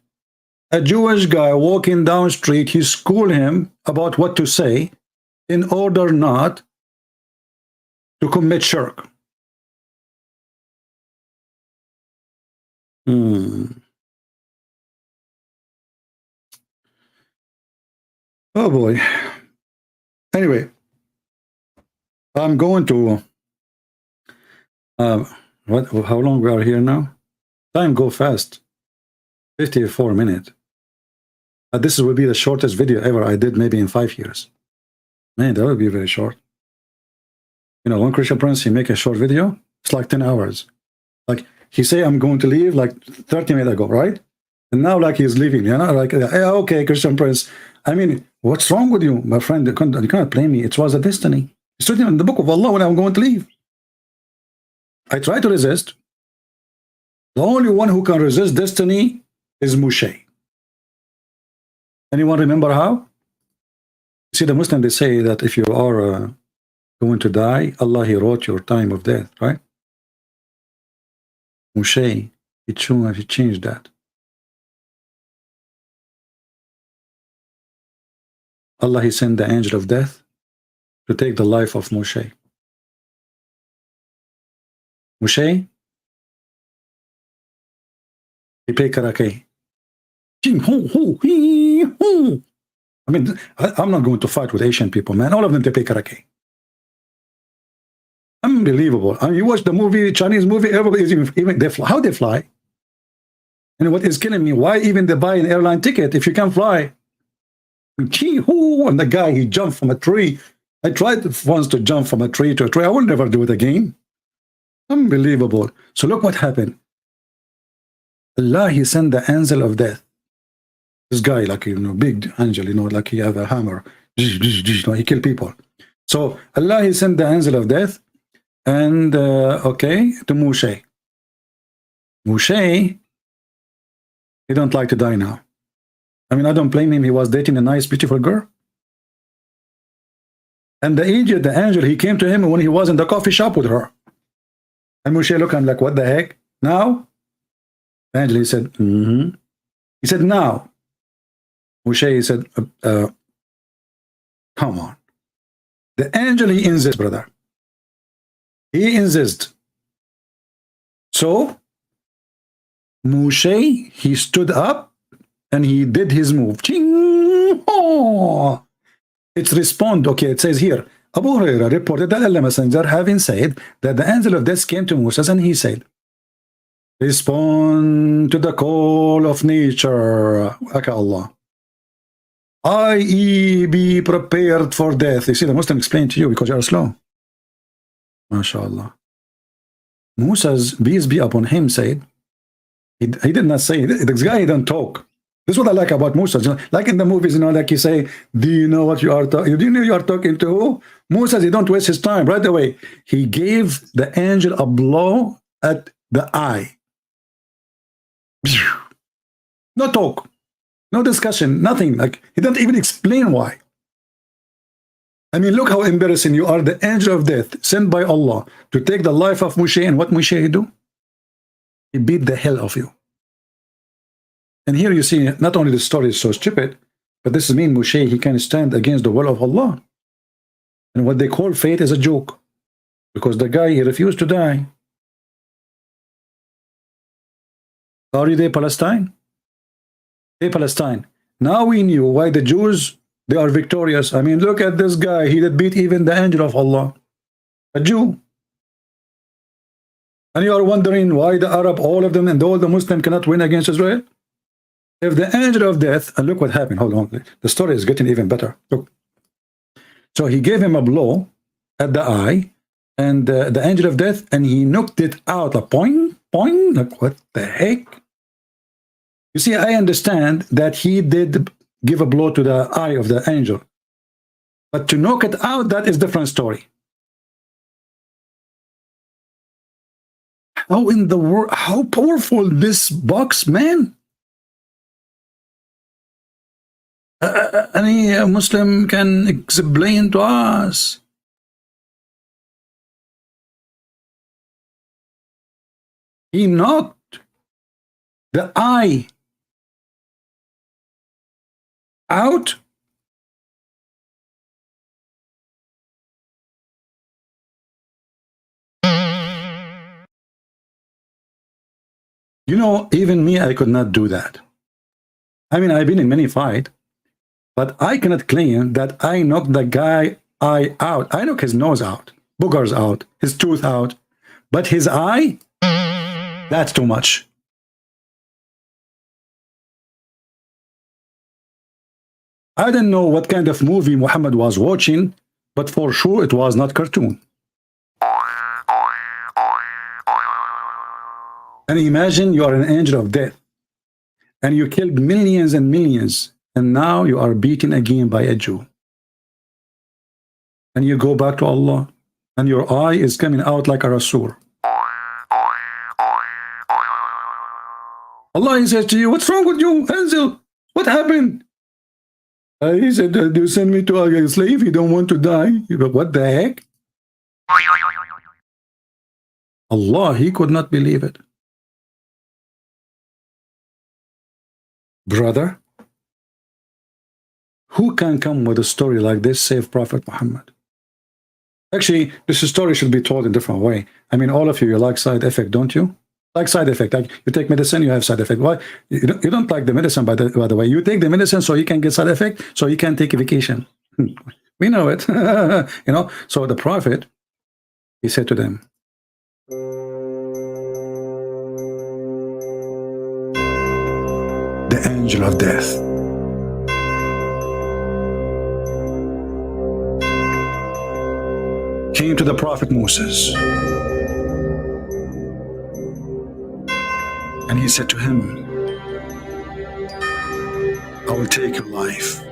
A Jewish guy walking down the street, he schooled him about what to say in order not to commit shirk. Oh boy. Anyway, I'm going to how long we are here now? Time go fast. 54 minutes. This will be the shortest video ever I did, maybe in 5 years. Man, that would be very short. You know, one Christian Prince, he make a short video, it's like 10 hours. Like, he say, I'm going to leave like 30 minutes ago, right? And now, like, he's leaving, you know, like, hey, okay, Christian Prince. I mean, what's wrong with you, my friend? You cannot blame me. It was a destiny. It's written in the book of Allah when I'm going to leave. I try to resist. The only one who can resist destiny is Moshe. Anyone remember how? See, the Muslims, they say that if you are going to die, Allah, he wrote your time of death, right? Moshe, He changed that. Allah, he sent the angel of death to take the life of Moshe. Moshe, he played karate. I mean, I'm not going to fight with Asian people, man. All of them, they play karate. Unbelievable. I mean, you watch the movie, Chinese movie, everybody is even they fly. How they fly? And what is killing me, why even they buy an airline ticket if you can fly? And the guy, he jumped from a tree. I tried once to jump from a tree to a tree. I will never do it again. Unbelievable. So look what happened. Allah, he sent the angel of death. This guy, like, you know, big angel, you know, like he have a hammer. He kill people. So Allah, he sent the angel of death and, okay, to Moshe. Moshe, he don't like to die now. I mean, I don't blame him. He was dating a nice, beautiful girl. And the angel, he came to him when he was in the coffee shop with her. And Moshe looked at him like, what the heck? Now? The angel, he said, He said, now. Moshe, he said, come on. The angel, he insists, brother. He insists. So, Moshe, he stood up and he did his move. Ching! Oh! It's respond. Okay, it says here, Abu Hurairah reported that Allah Messenger having said that the angel of death came to Moses and he said, respond to the call of nature. Aka Allah. I.e. be prepared for death. You see, the Muslim explained to you because you are slow. MashaAllah. Moses, peace be upon him, said, he did not say, this guy didn't talk. This is what I like about Moses. You know, like in the movies, you know, like you say, do you know what you are talking? Do you know you are talking to who? Moses, he don't waste his time. Right away, he gave the angel a blow at the eye. No talk. No discussion, nothing. Like, he doesn't even explain why. I mean, look how embarrassing you are, the angel of death sent by Allah to take the life of Moshe. And what Moshe do? He beat the hell of you. And here you see, not only the story is so stupid, but this means Moshe, he can stand against the will of Allah. And what they call fate is a joke. Because the guy, he refused to die. Are you there, Palestine? Hey, Palestine. Now we knew why the Jews, they are victorious. I mean, look at this guy. He did beat even the angel of Allah. A Jew. And you are wondering why the Arab, all of them, and all the Muslim cannot win against Israel? If the angel of death, and look what happened. Hold on. The story is getting even better. Look. So he gave him a blow at the eye, and the angel of death, and he knocked it out. Like, poing, poing. Like, what the heck? You see, I understand that he did give a blow to the eye of the angel. But to knock it out, that is a different story. How in the world, how powerful this box, man? Any Muslim can explain to us. He knocked the eye out. You know, even me, I could not do that. I mean, I've been in many fights, but I cannot claim that I knocked the guy eye out. I knocked his nose out, boogers out, his tooth out, but his eye, that's too much. I don't know what kind of movie Muhammad was watching, but for sure it was not cartoon. And imagine you are an angel of death, and you killed millions and millions, and now you are beaten again by a Jew. And you go back to Allah, and your eye is coming out like a Rasul. Allah, he says to you, what's wrong with you, angel? What happened? He said, you send me to a slave, you don't want to die. But what the heck? Allah, he could not believe it. Brother, who can come with a story like this save Prophet Muhammad? Actually, this story should be told in a different way. I mean, all of you like side effect, don't you? Like side effect. Like you take medicine, you have side effect. Why? You don't like the medicine, by the way. You take the medicine so you can get side effect, so you can take a vacation. We know it. You know. So the Prophet, he said to them, the angel of death came to the Prophet Moses, and he said to him, I will take your life.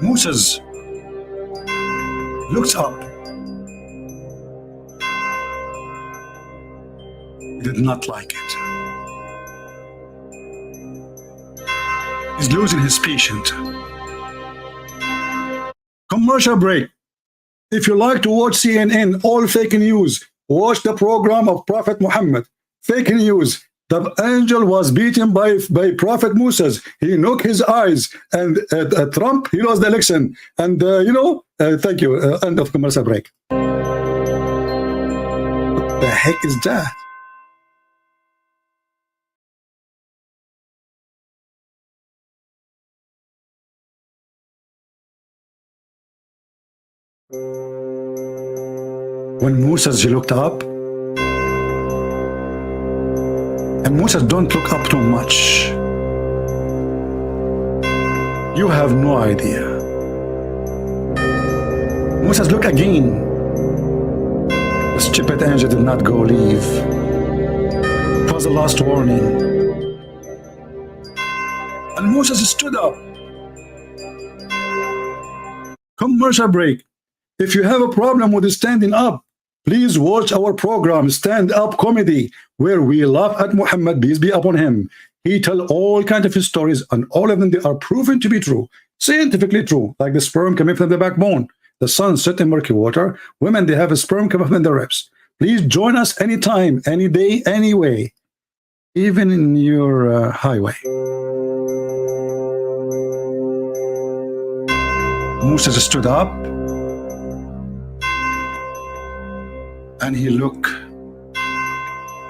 Moses looked up. He did not like it. He's losing his patience. Commercial break. If you like to watch CNN, all fake news, watch the program of Prophet Muhammad. Fake news. The angel was beaten by Prophet Moses. He knocked his eyes, and Trump, he lost the election. And you know, thank you. End of commercial break. What the heck is that? When Moses looked up, and Moses don't look up too much. You have no idea. Moses look again. The stupid angel did not go leave. It was the last warning. And Moses stood up. Commercial break. If you have a problem with standing up, please watch our program, Stand Up Comedy, where we laugh at Muhammad, peace be upon him. He tell all kinds of his stories, and all of them, they are proven to be true, scientifically true, like the sperm coming from the backbone. The sun set in murky water. Women, they have a sperm coming from the ribs. Please join us anytime, any day, any way, even in your highway. Moses stood up, and he looked,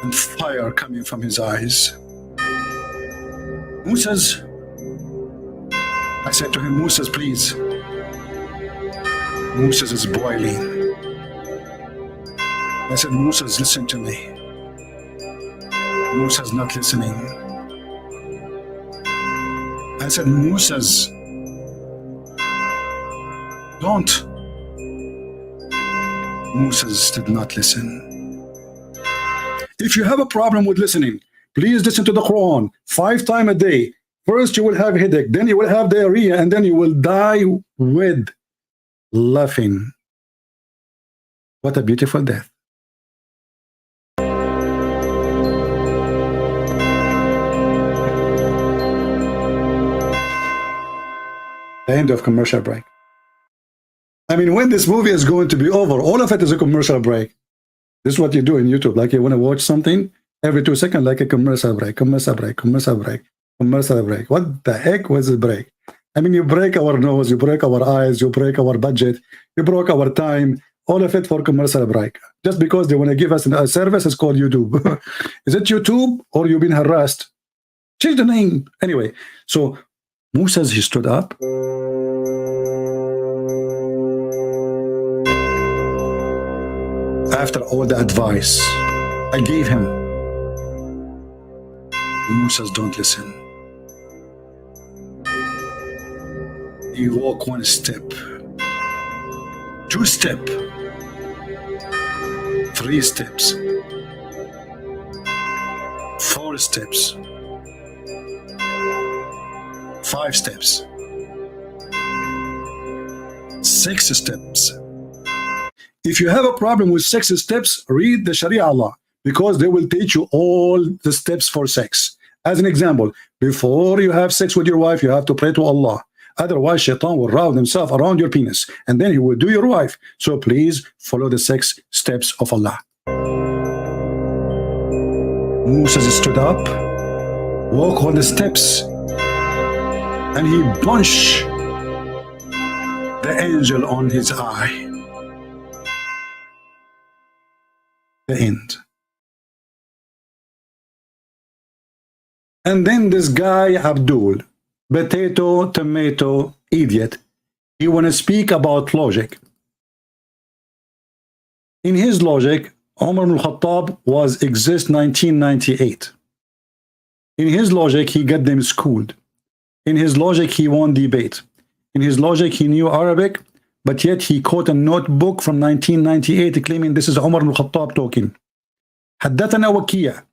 and fire coming from his eyes. Moses, I said to him, Moses, please. Moses is boiling. I said, Moses, listen to me. Moses not listening. I said, Moses, don't. Moses did not listen. If you have a problem with listening, please listen to the Quran 5 times a day. First you will have headache, then you will have diarrhea, and then you will die with laughing. What a beautiful death. The end of commercial break. I mean, when this movie is going to be over, all of it is a commercial break. This is what you do in YouTube. Like you want to watch something every 2 seconds, like a commercial break, commercial break, commercial break, commercial break. What the heck was the break? I mean, you break our nose, you break our eyes, you break our budget, you broke our time, all of it for commercial break. Just because they want to give us a service, it's called YouTube. Is it YouTube or you've been harassed? Change the name. Anyway, so Moses, he stood up. After all the advice I gave him, Moses don't listen. He walk 1 step, 2 step, 3 steps, 4 steps, 5 steps, 6 steps. If you have a problem with 6 steps, read the Sharia law, because they will teach you all the steps for sex. As an example, before you have sex with your wife, you have to pray to Allah. Otherwise, shaitan will round himself around your penis, and then he will do your wife. So please follow the 6 steps of Allah. Moses stood up, walked on the steps, and he punched the angel on his eye. The end. And then this guy, Abdul, potato, tomato, idiot, he want to speak about logic. In his logic, Umar al-Khattab was exist 1998. In his logic, he got them schooled. In his logic, he won debate. In his logic, he knew Arabic, but yet he quote a notebook from 1998 claiming this is Umar al-Khattab talking. حدثنا وكية,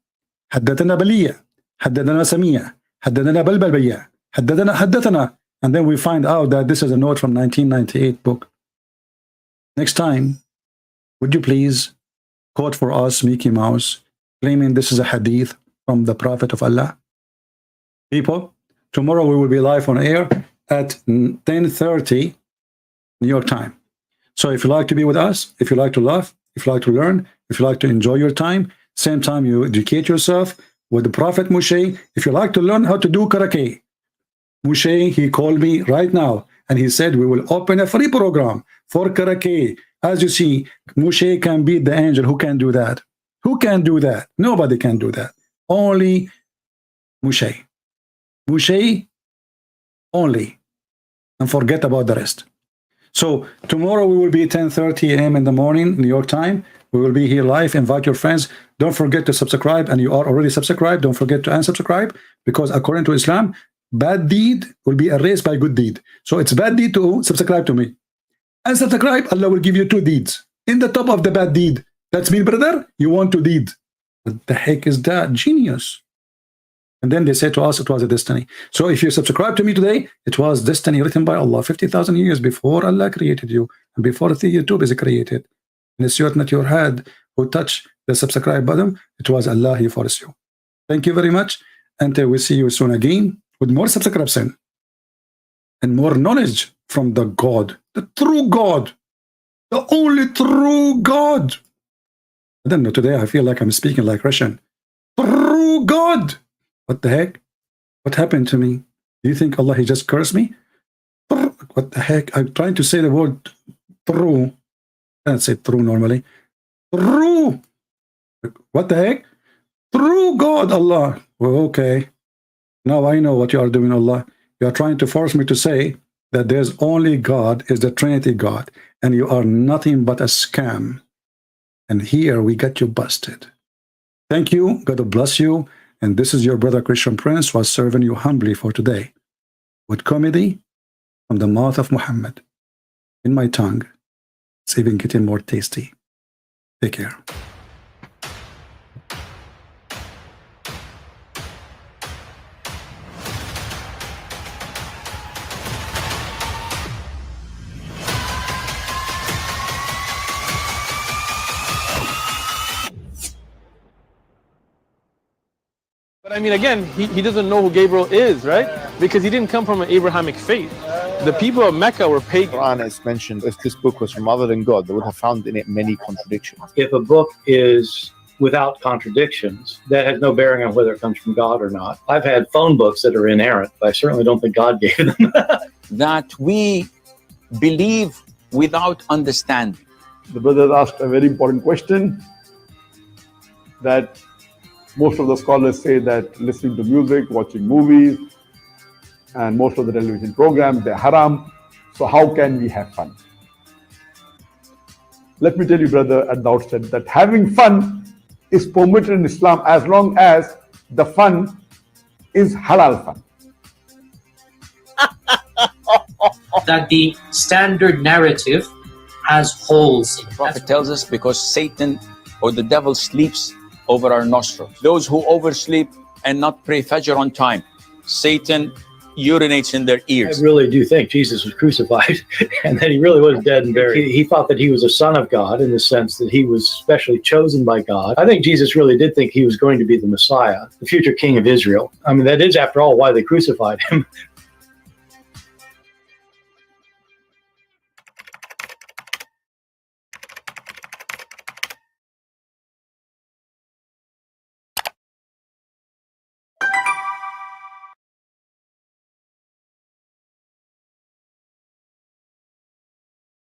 حدثنا بلية, حدثنا سمية, حدثنا بلبلبية, حدثنا. And then we find out that this is a note from 1998 book. Next time, would you please quote for us Mickey Mouse, claiming this is a hadith from the Prophet of Allah? People, tomorrow we will be live on air at 10:30 New York time. So if you like to be with us, if you like to laugh, if you like to learn, if you like to enjoy your time, same time you educate yourself with the Prophet Moshe. If you like to learn how to do karate, Moshe, he called me right now and he said we will open a free program for karate. As you see, Moshe can beat the angel. Who can do that? Who can do that? Nobody can do that. Only Moshe. Moshe only. And forget about the rest. So tomorrow we will be 10:30 a.m. in the morning, New York time. We will be here live. Invite your friends. Don't forget to subscribe. And you are already subscribed. Don't forget to unsubscribe, because according to Islam, bad deed will be erased by good deed. So it's bad deed to subscribe to me. Unsubscribe, Allah will give you 2 deeds. In the top of the bad deed. That's me, brother. You want 2 deeds. What the heck is that? Genius. And then they say to us it was a destiny. So if you subscribe to me today, it was destiny written by Allah 50,000 years before Allah created you and before the YouTube is created. And it's not your head who touch the subscribe button. It was Allah who forced you. Thank you very much. Until we see you soon again with more subscription and more knowledge from the God, the true God, the only true God. I don't know, today I feel like I'm speaking like Russian. True God. What the heck? What happened to me? Do you think Allah, he just cursed me? What the heck? I'm trying to say the word true. I can't say true normally. True. What the heck? True God, Allah. Well, okay. Now I know what you are doing, Allah. You are trying to force me to say that there's only God, is the Trinity God, and you are nothing but a scam. And here we got you busted. Thank you. God bless you. And this is your brother Christian Prince, was serving you humbly for today with comedy from the mouth of Muhammad. In my tongue, it's even getting more tasty. Take care. But I mean, again, he doesn't know who Gabriel is, right? Because he didn't come from an Abrahamic faith. The people of Mecca were pagan. Quran is mentioned. If this book was from other than God, they would have found in it many contradictions. If a book is without contradictions, that has no bearing on whether it comes from God or not. I've had phone books that are inerrant, but I certainly don't think God gave them. That we believe without understanding. The brother asked a very important question, that most of the scholars say that listening to music, watching movies, and most of the television programs, they're haram. So how can we have fun? Let me tell you, brother, at the outset, that having fun is permitted in Islam as long as the fun is halal fun. That the standard narrative has holes in it. The Prophet tells us because Satan or the devil sleeps over our nostrils. Those who oversleep and not pray Fajr on time, Satan urinates in their ears. I really do think Jesus was crucified and that he really was dead and buried. He thought that he was a son of God in the sense that he was specially chosen by God. I think Jesus really did think he was going to be the Messiah, the future king of Israel. I mean, that is, after all, why they crucified him.